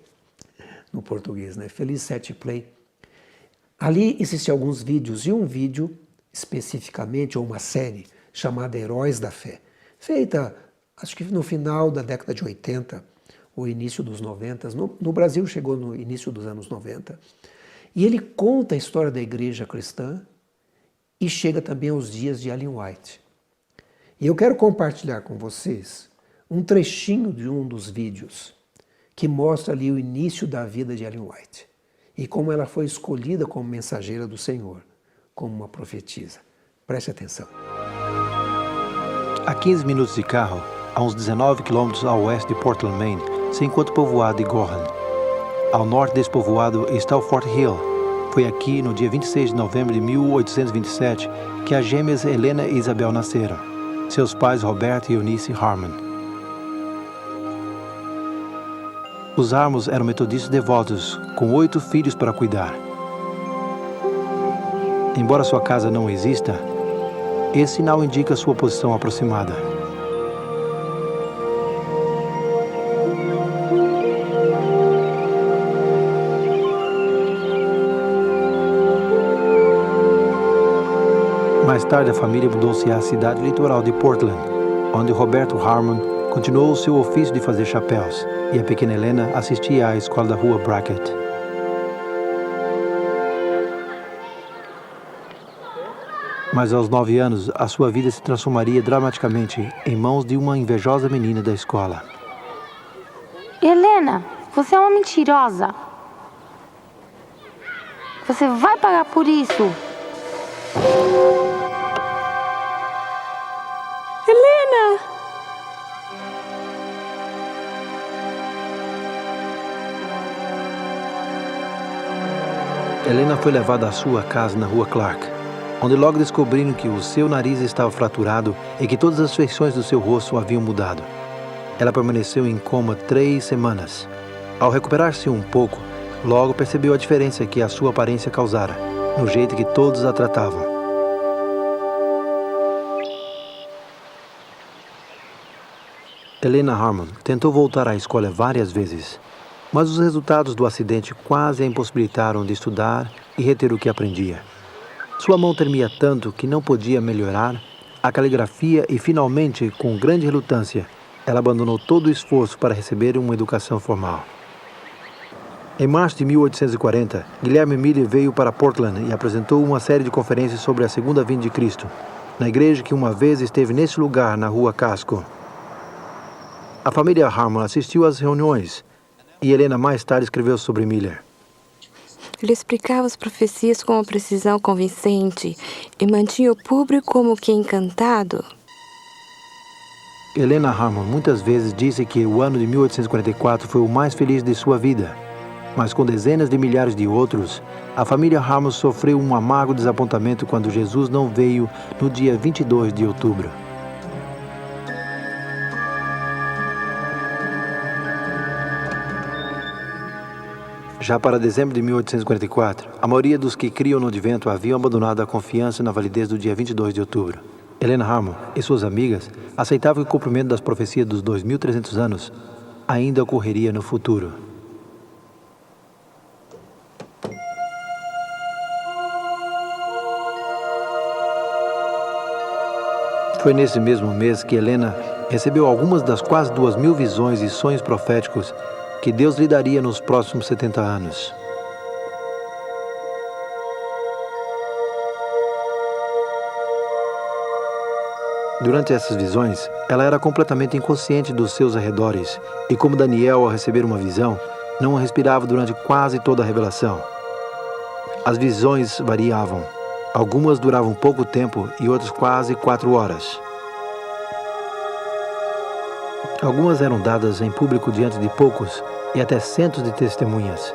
no português, né? Feliz 7 Play. Ali existem alguns vídeos, e um vídeo especificamente, ou uma série, chamada Heróis da Fé, feita, acho que no final da década de 80, ou início dos 90, no Brasil chegou no início dos anos 90, e ele conta a história da igreja cristã e chega também aos dias de Ellen White. E eu quero compartilhar com vocês um trechinho de um dos vídeos que mostra ali o início da vida de Ellen White e como ela foi escolhida como mensageira do Senhor, como uma profetisa. Preste atenção. A 15 minutos de carro, a uns 19 quilômetros ao oeste de Portland, Maine, se encontra o povoado de Gorham. Ao norte desse povoado está o Fort Hill. Foi aqui, no dia 26 de novembro de 1827, que as gêmeas Helena e Isabel nasceram. Seus pais, Roberto e Eunice Harmon. Os Harmons eram metodistas devotos, com 8 filhos para cuidar. Embora sua casa não exista, esse sinal indica sua posição aproximada. Mais tarde, a família mudou-se à cidade litoral de Portland, onde Roberto Harmon continuou o seu ofício de fazer chapéus, e a pequena Helena assistia à escola da rua Brackett. Mas aos 9 anos, a sua vida se transformaria dramaticamente em mãos de uma invejosa menina da escola. Helena, você é uma mentirosa. Você vai pagar por isso. Helena! Helena foi levada à sua casa na rua Clark, onde logo descobriram que o seu nariz estava fraturado e que todas as feições do seu rosto haviam mudado. Ela permaneceu em coma 3 semanas. Ao recuperar-se um pouco, logo percebeu a diferença que a sua aparência causara, no jeito que todos a tratavam. Helena Harmon tentou voltar à escola várias vezes, mas os resultados do acidente quase a impossibilitaram de estudar e reter o que aprendia. Sua mão tremia tanto que não podia melhorar a caligrafia e, finalmente, com grande relutância, ela abandonou todo o esforço para receber uma educação formal. Em março de 1840, Guilherme Miller veio para Portland e apresentou uma série de conferências sobre a segunda vinda de Cristo, na igreja que uma vez esteve nesse lugar, na rua Casco. A família Harmon assistiu às reuniões e Helena mais tarde escreveu sobre Miller. Ele explicava as profecias com uma precisão convincente e mantinha o público como que encantado. Helena Harmon muitas vezes disse que o ano de 1844 foi o mais feliz de sua vida, mas com dezenas de milhares de outros, a família Harmon sofreu um amargo desapontamento quando Jesus não veio no dia 22 de outubro. Já para dezembro de 1844, a maioria dos que criam no advento haviam abandonado a confiança na validez do dia 22 de outubro. Helena Harmon e suas amigas aceitavam que o cumprimento das profecias dos 2.300 anos ainda ocorreria no futuro. Foi nesse mesmo mês que Helena recebeu algumas das quase 2.000 visões e sonhos proféticos que Deus lhe daria nos próximos 70 anos. Durante essas visões, ela era completamente inconsciente dos seus arredores e, como Daniel, ao receber uma visão, não a respirava durante quase toda a revelação. As visões variavam. Algumas duravam pouco tempo e outras quase 4 horas. Algumas eram dadas em público diante de poucos e até centos de testemunhas.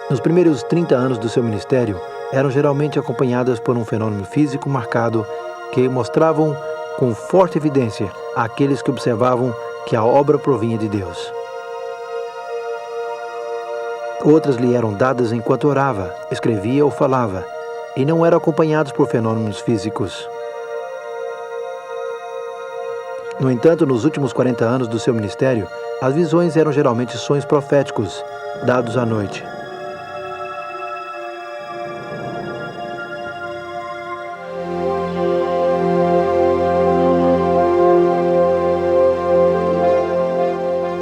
Nos primeiros 30 anos do seu ministério, eram geralmente acompanhadas por um fenômeno físico marcado que mostravam com forte evidência àqueles que observavam que a obra provinha de Deus. Outras lhe eram dadas enquanto orava, escrevia ou falava, e não eram acompanhados por fenômenos físicos. No entanto, nos últimos 40 anos do seu ministério, as visões eram geralmente sonhos proféticos, dados à noite.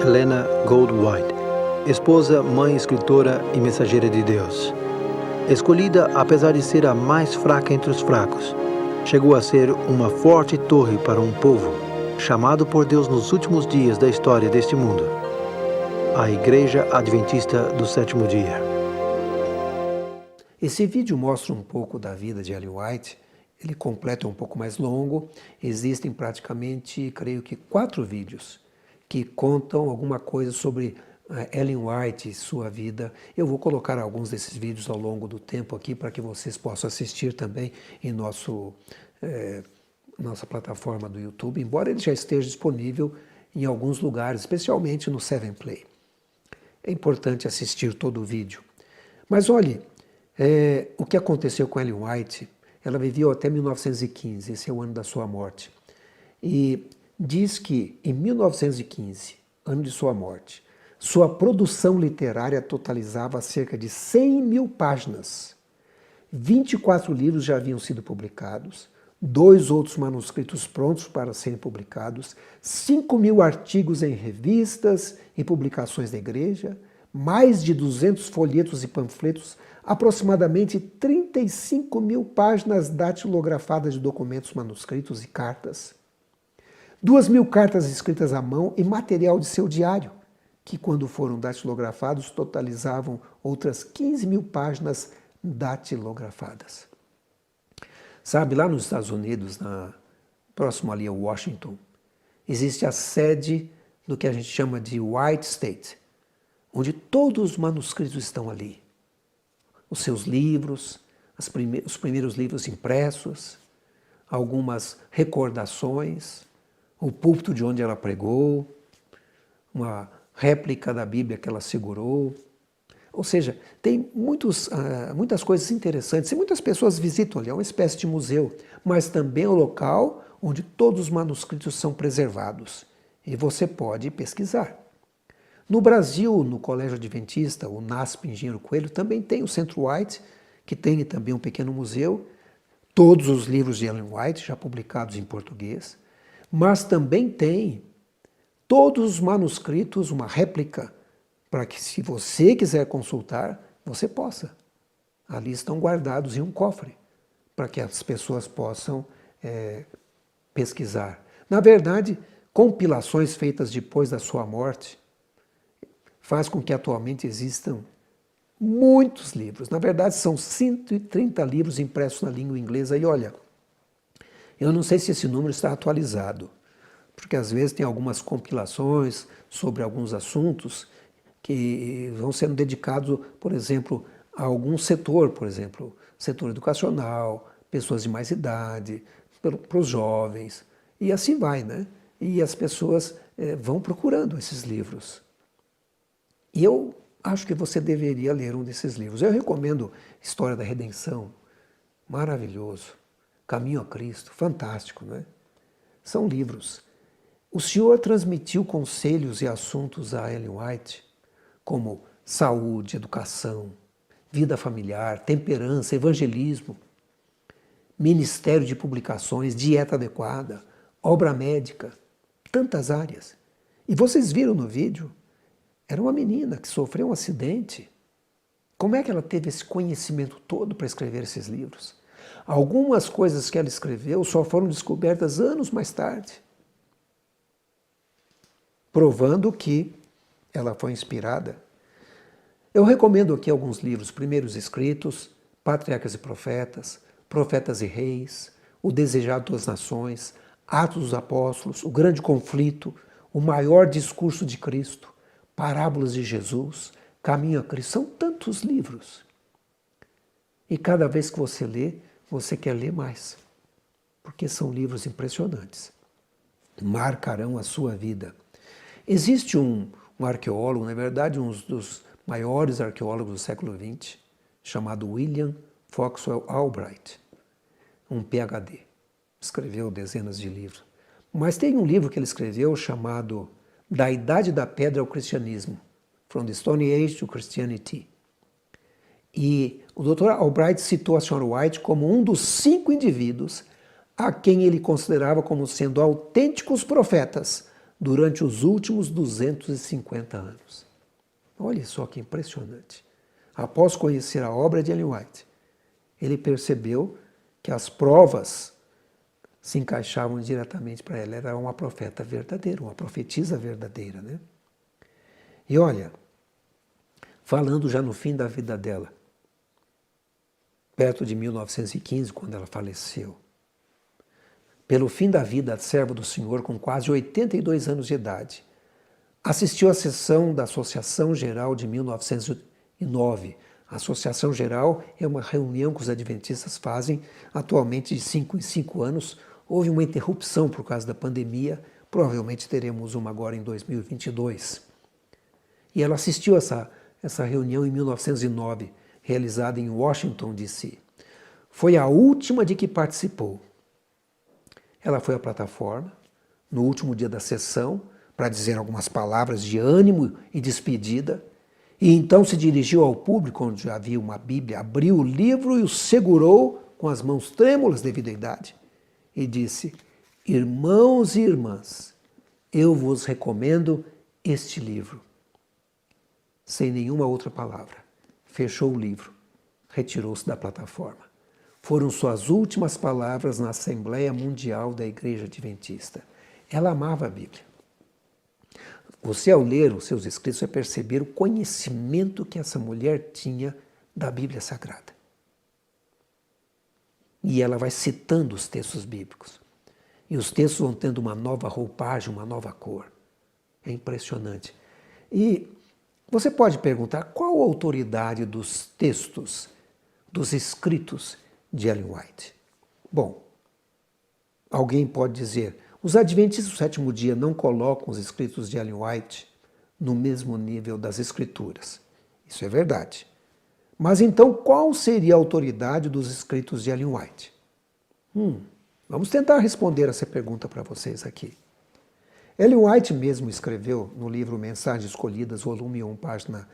Helena Goldwhite, esposa, mãe, escritora e mensageira de Deus. Escolhida apesar de ser a mais fraca entre os fracos, chegou a ser uma forte torre para um povo chamado por Deus nos últimos dias da história deste mundo, a Igreja Adventista do Sétimo Dia. Esse vídeo mostra um pouco da vida de Ellen White. Ele completo é um pouco mais longo. Existem praticamente, creio que 4 vídeos que contam alguma coisa sobre Ellen White e sua vida. Eu vou colocar alguns desses vídeos ao longo do tempo aqui para que vocês possam assistir também em nossa plataforma do YouTube, embora ele já esteja disponível em alguns lugares, especialmente no 7play. É importante assistir todo o vídeo. Mas olhe, o que aconteceu com Ellen White, ela viveu até 1915, esse é o ano da sua morte. E diz que em 1915, ano de sua morte, sua produção literária totalizava cerca de 100 mil páginas. 24 livros já haviam sido publicados, 2 outros manuscritos prontos para serem publicados, 5 mil artigos em revistas e publicações da igreja, mais de 200 folhetos e panfletos, aproximadamente 35 mil páginas datilografadas de documentos manuscritos e cartas, 2.000 cartas escritas à mão e material de seu diário, que quando foram datilografados totalizavam outras 15 mil páginas datilografadas. Sabe, lá nos Estados Unidos, próximo ali a Washington, existe a sede do que a gente chama de White State, onde todos os manuscritos estão ali. Os seus livros, os primeiros livros impressos, algumas recordações, o púlpito de onde ela pregou, uma réplica da Bíblia que ela segurou. Ou seja, tem muitas coisas interessantes e muitas pessoas visitam ali, é uma espécie de museu, mas também é um local onde todos os manuscritos são preservados e você pode pesquisar. No Brasil, no Colégio Adventista, o NASP Engenheiro Coelho, também tem o Centro White, que tem também um pequeno museu, todos os livros de Ellen White já publicados em português, mas também tem todos os manuscritos, uma réplica, para que, se você quiser consultar, você possa. Ali estão guardados em um cofre, para que as pessoas possam pesquisar. Na verdade, compilações feitas depois da sua morte faz com que atualmente existam muitos livros. Na verdade, são 130 livros impressos na língua inglesa. E olha, eu não sei se esse número está atualizado, porque às vezes tem algumas compilações sobre alguns assuntos que vão sendo dedicados, por exemplo, a algum setor, por exemplo, setor educacional, pessoas de mais idade, para os jovens, e assim vai, né? E as pessoas vão procurando esses livros. E eu acho que você deveria ler um desses livros. Eu recomendo História da Redenção, maravilhoso. Caminho a Cristo, fantástico, né? São livros. O Senhor transmitiu conselhos e assuntos a Ellen White, como saúde, educação, vida familiar, temperança, evangelismo, ministério de publicações, dieta adequada, obra médica, tantas áreas. E vocês viram no vídeo, era uma menina que sofreu um acidente. Como é que ela teve esse conhecimento todo para escrever esses livros? Algumas coisas que ela escreveu só foram descobertas anos mais tarde, provando que ela foi inspirada. Eu recomendo aqui alguns livros, Primeiros Escritos, Patriarcas e Profetas, Profetas e Reis, O Desejado das Nações, Atos dos Apóstolos, O Grande Conflito, O Maior Discurso de Cristo, Parábolas de Jesus, Caminho a Cristo. São tantos livros. E cada vez que você lê, você quer ler mais. Porque são livros impressionantes. Marcarão a sua vida. Existe um arqueólogo, na verdade, um dos maiores arqueólogos do século XX, chamado William Foxwell Albright, um PhD. Escreveu dezenas de livros. Mas tem um livro que ele escreveu chamado Da Idade da Pedra ao Cristianismo, From the Stone Age to Christianity. E o Dr. Albright citou a Sra. White como um dos 5 indivíduos a quem ele considerava como sendo autênticos profetas durante os últimos 250 anos. Olha só que impressionante. Após conhecer a obra de Ellen White, ele percebeu que as provas se encaixavam diretamente para ela. Ela era uma profeta verdadeira, uma profetisa verdadeira, né? E olha, falando já no fim da vida dela, perto de 1915, quando ela faleceu, pelo fim da vida, a serva do Senhor, com quase 82 anos de idade, assistiu à sessão da Associação Geral de 1909. A Associação Geral é uma reunião que os adventistas fazem atualmente de 5 em 5 anos. Houve uma interrupção por causa da pandemia, provavelmente teremos uma agora em 2022. E ela assistiu a essa reunião em 1909, realizada em Washington, D.C. Foi a última de que participou. Ela foi à plataforma, no último dia da sessão, para dizer algumas palavras de ânimo e despedida, e então se dirigiu ao público, onde já havia uma Bíblia, abriu o livro e o segurou com as mãos trêmulas devido à idade, e disse: irmãos e irmãs, eu vos recomendo este livro. Sem nenhuma outra palavra, fechou o livro, retirou-se da plataforma. Foram suas últimas palavras na Assembleia Mundial da Igreja Adventista. Ela amava a Bíblia. Você, ao ler os seus escritos, vai perceber o conhecimento que essa mulher tinha da Bíblia Sagrada. E ela vai citando os textos bíblicos. E os textos vão tendo uma nova roupagem, uma nova cor. É impressionante. E você pode perguntar qual a autoridade dos textos, dos escritos de Ellen White. Bom, alguém pode dizer, os adventistas do sétimo dia não colocam os escritos de Ellen White no mesmo nível das escrituras. Isso é verdade. Mas então, qual seria a autoridade dos escritos de Ellen White? Vamos tentar responder essa pergunta para vocês aqui. Ellen White mesmo escreveu no livro Mensagens Escolhidas, volume 1, página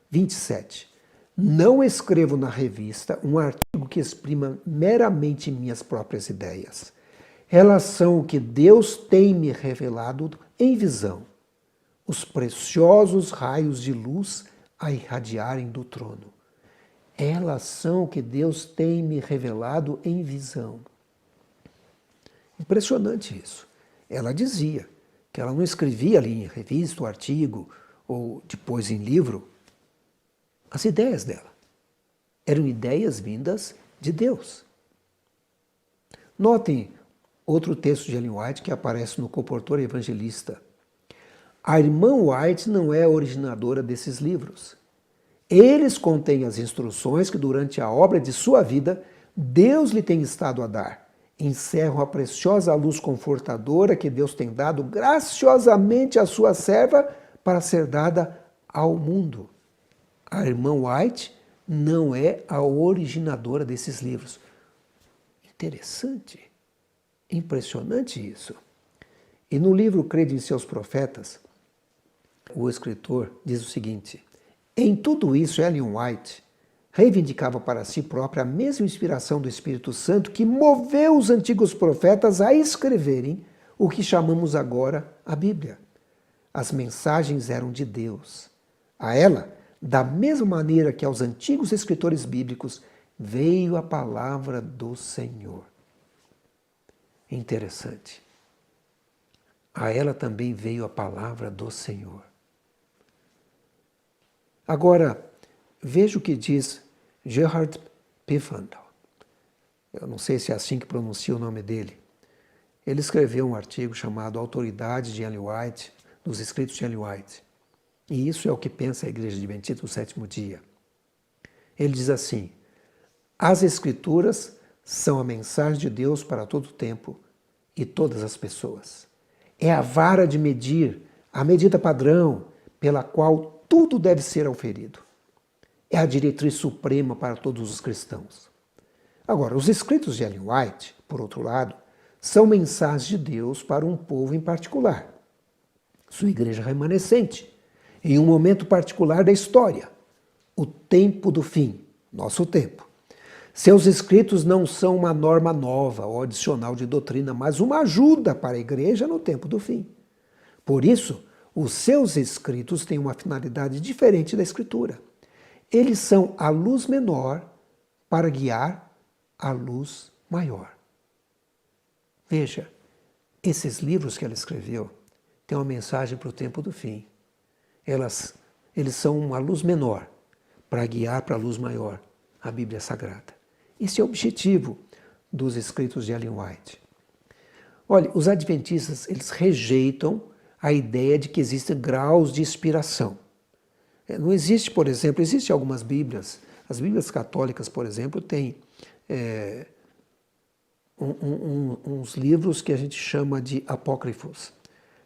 27. Não escrevo na revista um artigo que exprima meramente minhas próprias ideias. Elas são o que Deus tem me revelado em visão, os preciosos raios de luz a irradiarem do trono. Elas são o que Deus tem me revelado em visão. Impressionante isso. Ela dizia que ela não escrevia ali em revista, ou artigo, ou depois em livro, as ideias dela. Eram ideias vindas de Deus. Notem outro texto de Ellen White que aparece no Comportor Evangelista. A irmã White não é a originadora desses livros. Eles contêm as instruções que durante a obra de sua vida Deus lhe tem estado a dar. Encerram a preciosa luz confortadora que Deus tem dado graciosamente à sua serva para ser dada ao mundo. A irmã White não é a originadora desses livros. Interessante, impressionante isso. E no livro Crede em Seus Profetas, o escritor diz o seguinte: em tudo isso, Ellen White reivindicava para si própria a mesma inspiração do Espírito Santo que moveu os antigos profetas a escreverem o que chamamos agora a Bíblia. As mensagens eram de Deus. A ela, da mesma maneira que aos antigos escritores bíblicos, veio a palavra do Senhor. Interessante. A ela também veio a palavra do Senhor. Agora, veja o que diz Gerhard Pfaendl. Eu não sei se é assim que pronuncia o nome dele. Ele escreveu um artigo chamado Autoridade de Ellen White, dos escritos de Ellen White. E isso é o que pensa a Igreja Adventista do Sétimo Dia. Ele diz assim: as Escrituras são a mensagem de Deus para todo o tempo e todas as pessoas. É a vara de medir, a medida padrão pela qual tudo deve ser auferido. É a diretriz suprema para todos os cristãos. Agora, os escritos de Ellen White, por outro lado, são mensagens de Deus para um povo em particular, sua igreja remanescente, em um momento particular da história, o tempo do fim, nosso tempo. Seus escritos não são uma norma nova ou adicional de doutrina, mas uma ajuda para a igreja no tempo do fim. Por isso, os seus escritos têm uma finalidade diferente da Escritura. Eles são a luz menor para guiar a luz maior. Veja, esses livros que ela escreveu têm uma mensagem para o tempo do fim. Eles são uma luz menor para guiar para a luz maior, a Bíblia Sagrada. Esse é o objetivo dos escritos de Ellen White. Olha, os adventistas, eles rejeitam a ideia de que existem graus de inspiração. Não existe, por exemplo, existem algumas Bíblias, as Bíblias católicas, por exemplo, têm uns livros que a gente chama de apócrifos.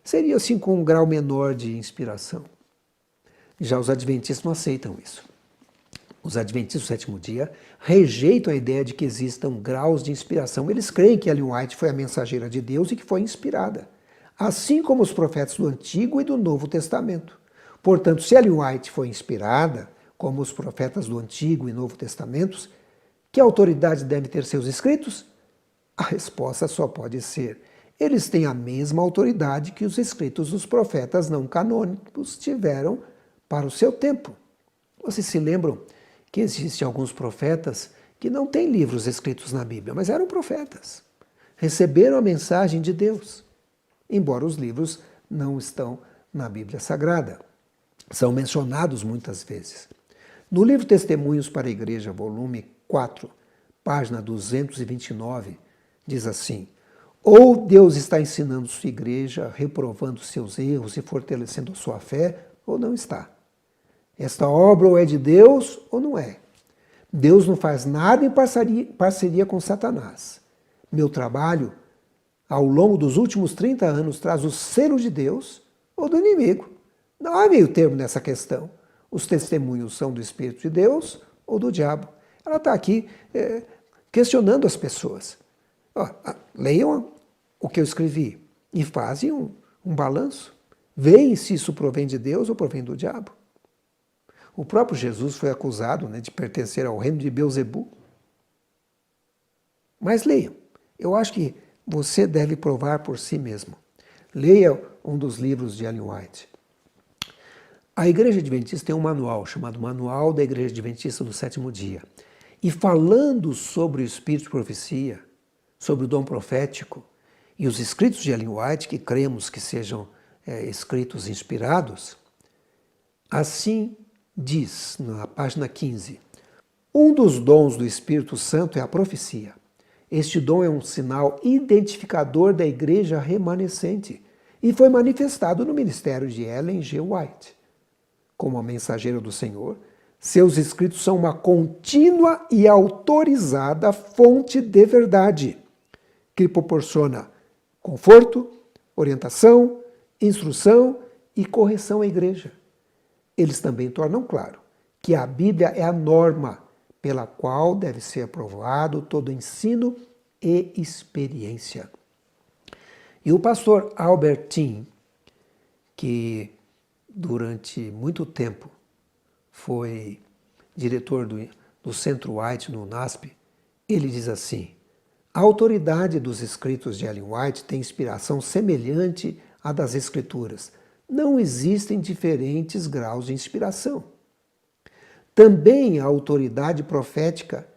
Seria assim com um grau menor de inspiração. Já os adventistas não aceitam isso. Os adventistas do sétimo dia rejeitam a ideia de que existam graus de inspiração. Eles creem que Ellen White foi a mensageira de Deus e que foi inspirada, assim como os profetas do Antigo e do Novo Testamento. Portanto, se Ellen White foi inspirada, como os profetas do Antigo e Novo Testamentos, que autoridade deve ter seus escritos? A resposta só pode ser: eles têm a mesma autoridade que os escritos dos profetas não canônicos tiveram para o seu tempo. Vocês se lembram que existem alguns profetas que não têm livros escritos na Bíblia, mas eram profetas. Receberam a mensagem de Deus, embora os livros não estão na Bíblia Sagrada. São mencionados muitas vezes. No livro Testemunhos para a Igreja, volume 4, página 229, diz assim: ou Deus está ensinando sua igreja, reprovando seus erros e fortalecendo a sua fé, ou não está. Esta obra ou é de Deus ou não é. Deus não faz nada em parceria com Satanás. Meu trabalho, ao longo dos últimos 30 anos, traz o selo de Deus ou do inimigo. Não há meio termo nessa questão. Os testemunhos são do Espírito de Deus ou do diabo. Ela está aqui questionando as pessoas. Leiam o que eu escrevi e fazem um balanço. Veem se isso provém de Deus ou provém do diabo. O próprio Jesus foi acusado de pertencer ao reino de Beelzebu. Mas leiam. Eu acho que você deve provar por si mesmo. Leia um dos livros de Ellen White. A Igreja Adventista tem um manual chamado Manual da Igreja Adventista do Sétimo Dia. E falando sobre o Espírito de Profecia, sobre o dom profético e os escritos de Ellen White, que cremos que sejam escritos inspirados, assim diz na página 15: um dos dons do Espírito Santo é a profecia. Este dom é um sinal identificador da igreja remanescente e foi manifestado no ministério de Ellen G. White. Como a mensageira do Senhor, seus escritos são uma contínua e autorizada fonte de verdade, que proporciona conforto, orientação, instrução e correção à igreja. Eles também tornam claro que a Bíblia é a norma pela qual deve ser aprovado todo ensino e experiência. E o pastor Albert Tim, que durante muito tempo foi diretor do Centro White no NASP, ele diz assim: a autoridade dos escritos de Ellen White tem inspiração semelhante à das Escrituras. Não existem diferentes graus de inspiração. Também a autoridade profética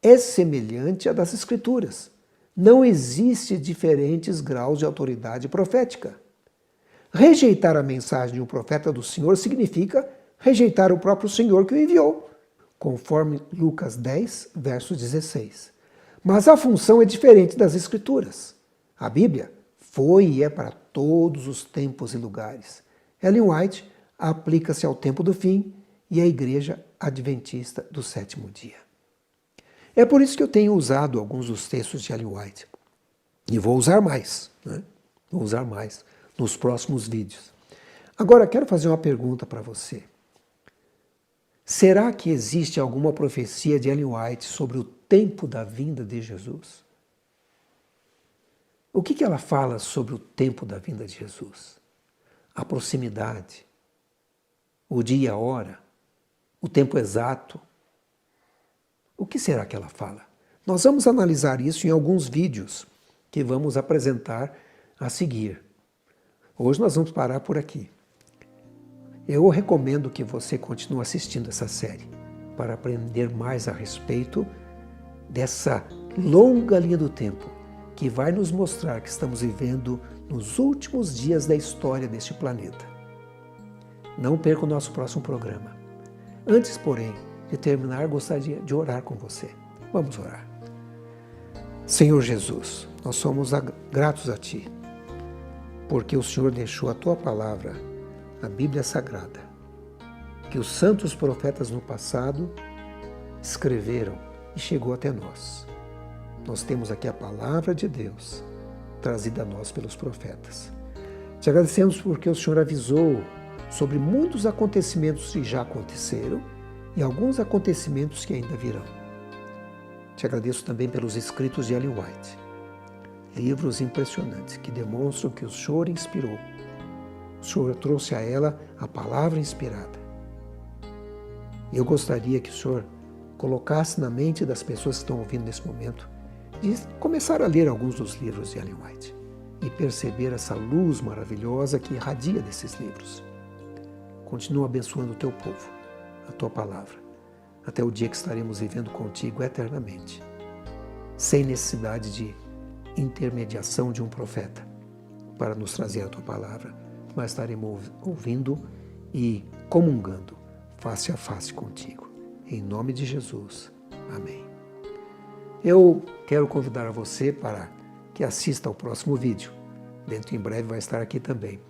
é semelhante à das Escrituras. Não existe diferentes graus de autoridade profética. Rejeitar a mensagem de um profeta do Senhor significa rejeitar o próprio Senhor que o enviou, conforme Lucas 10, verso 16. Mas a função é diferente das Escrituras. A Bíblia foi e é para todos os tempos e lugares. Ellen White aplica-se ao tempo do fim e à Igreja Adventista do Sétimo Dia. É por isso que eu tenho usado alguns dos textos de Ellen White. E vou usar mais, né? Vou usar mais nos próximos vídeos. Agora, quero fazer uma pergunta para você. Será que existe alguma profecia de Ellen White sobre o tempo da vinda de Jesus? O que ela fala sobre o tempo da vinda de Jesus? A proximidade, o dia e a hora, o tempo exato. O que será que ela fala? Nós vamos analisar isso em alguns vídeos que vamos apresentar a seguir. Hoje nós vamos parar por aqui. Eu recomendo que você continue assistindo essa série para aprender mais a respeito dessa longa linha do tempo que vai nos mostrar que estamos vivendo nos últimos dias da história deste planeta. Não perca o nosso próximo programa. Antes, porém, de terminar, gostaria de orar com você. Vamos orar. Senhor Jesus, nós somos gratos a Ti, porque o Senhor deixou a Tua palavra, a Bíblia Sagrada, que os santos profetas no passado escreveram e chegou até nós. Nós temos aqui a palavra de Deus, trazida a nós pelos profetas. Te agradecemos porque o Senhor avisou sobre muitos acontecimentos que já aconteceram e alguns acontecimentos que ainda virão. Te agradeço também pelos escritos de Ellen White, livros impressionantes que demonstram que o Senhor inspirou. O Senhor trouxe a ela a palavra inspirada. E eu gostaria que o Senhor colocasse na mente das pessoas que estão ouvindo nesse momento de começar a ler alguns dos livros de Ellen White e perceber essa luz maravilhosa que irradia desses livros. Continua abençoando o Teu povo, a Tua palavra, até o dia que estaremos vivendo contigo eternamente, sem necessidade de intermediação de um profeta para nos trazer a Tua palavra, mas estaremos ouvindo e comungando face a face contigo. Em nome de Jesus. Amém. Eu quero convidar a você para que assista ao próximo vídeo. Dentro em breve vai estar aqui também.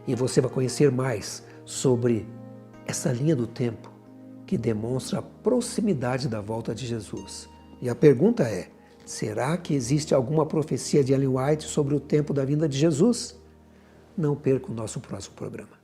E você vai conhecer mais sobre essa linha do tempo que demonstra a proximidade da volta de Jesus. E a pergunta é, será que existe alguma profecia de Ellen White sobre o tempo da vinda de Jesus? Não perca o nosso próximo programa.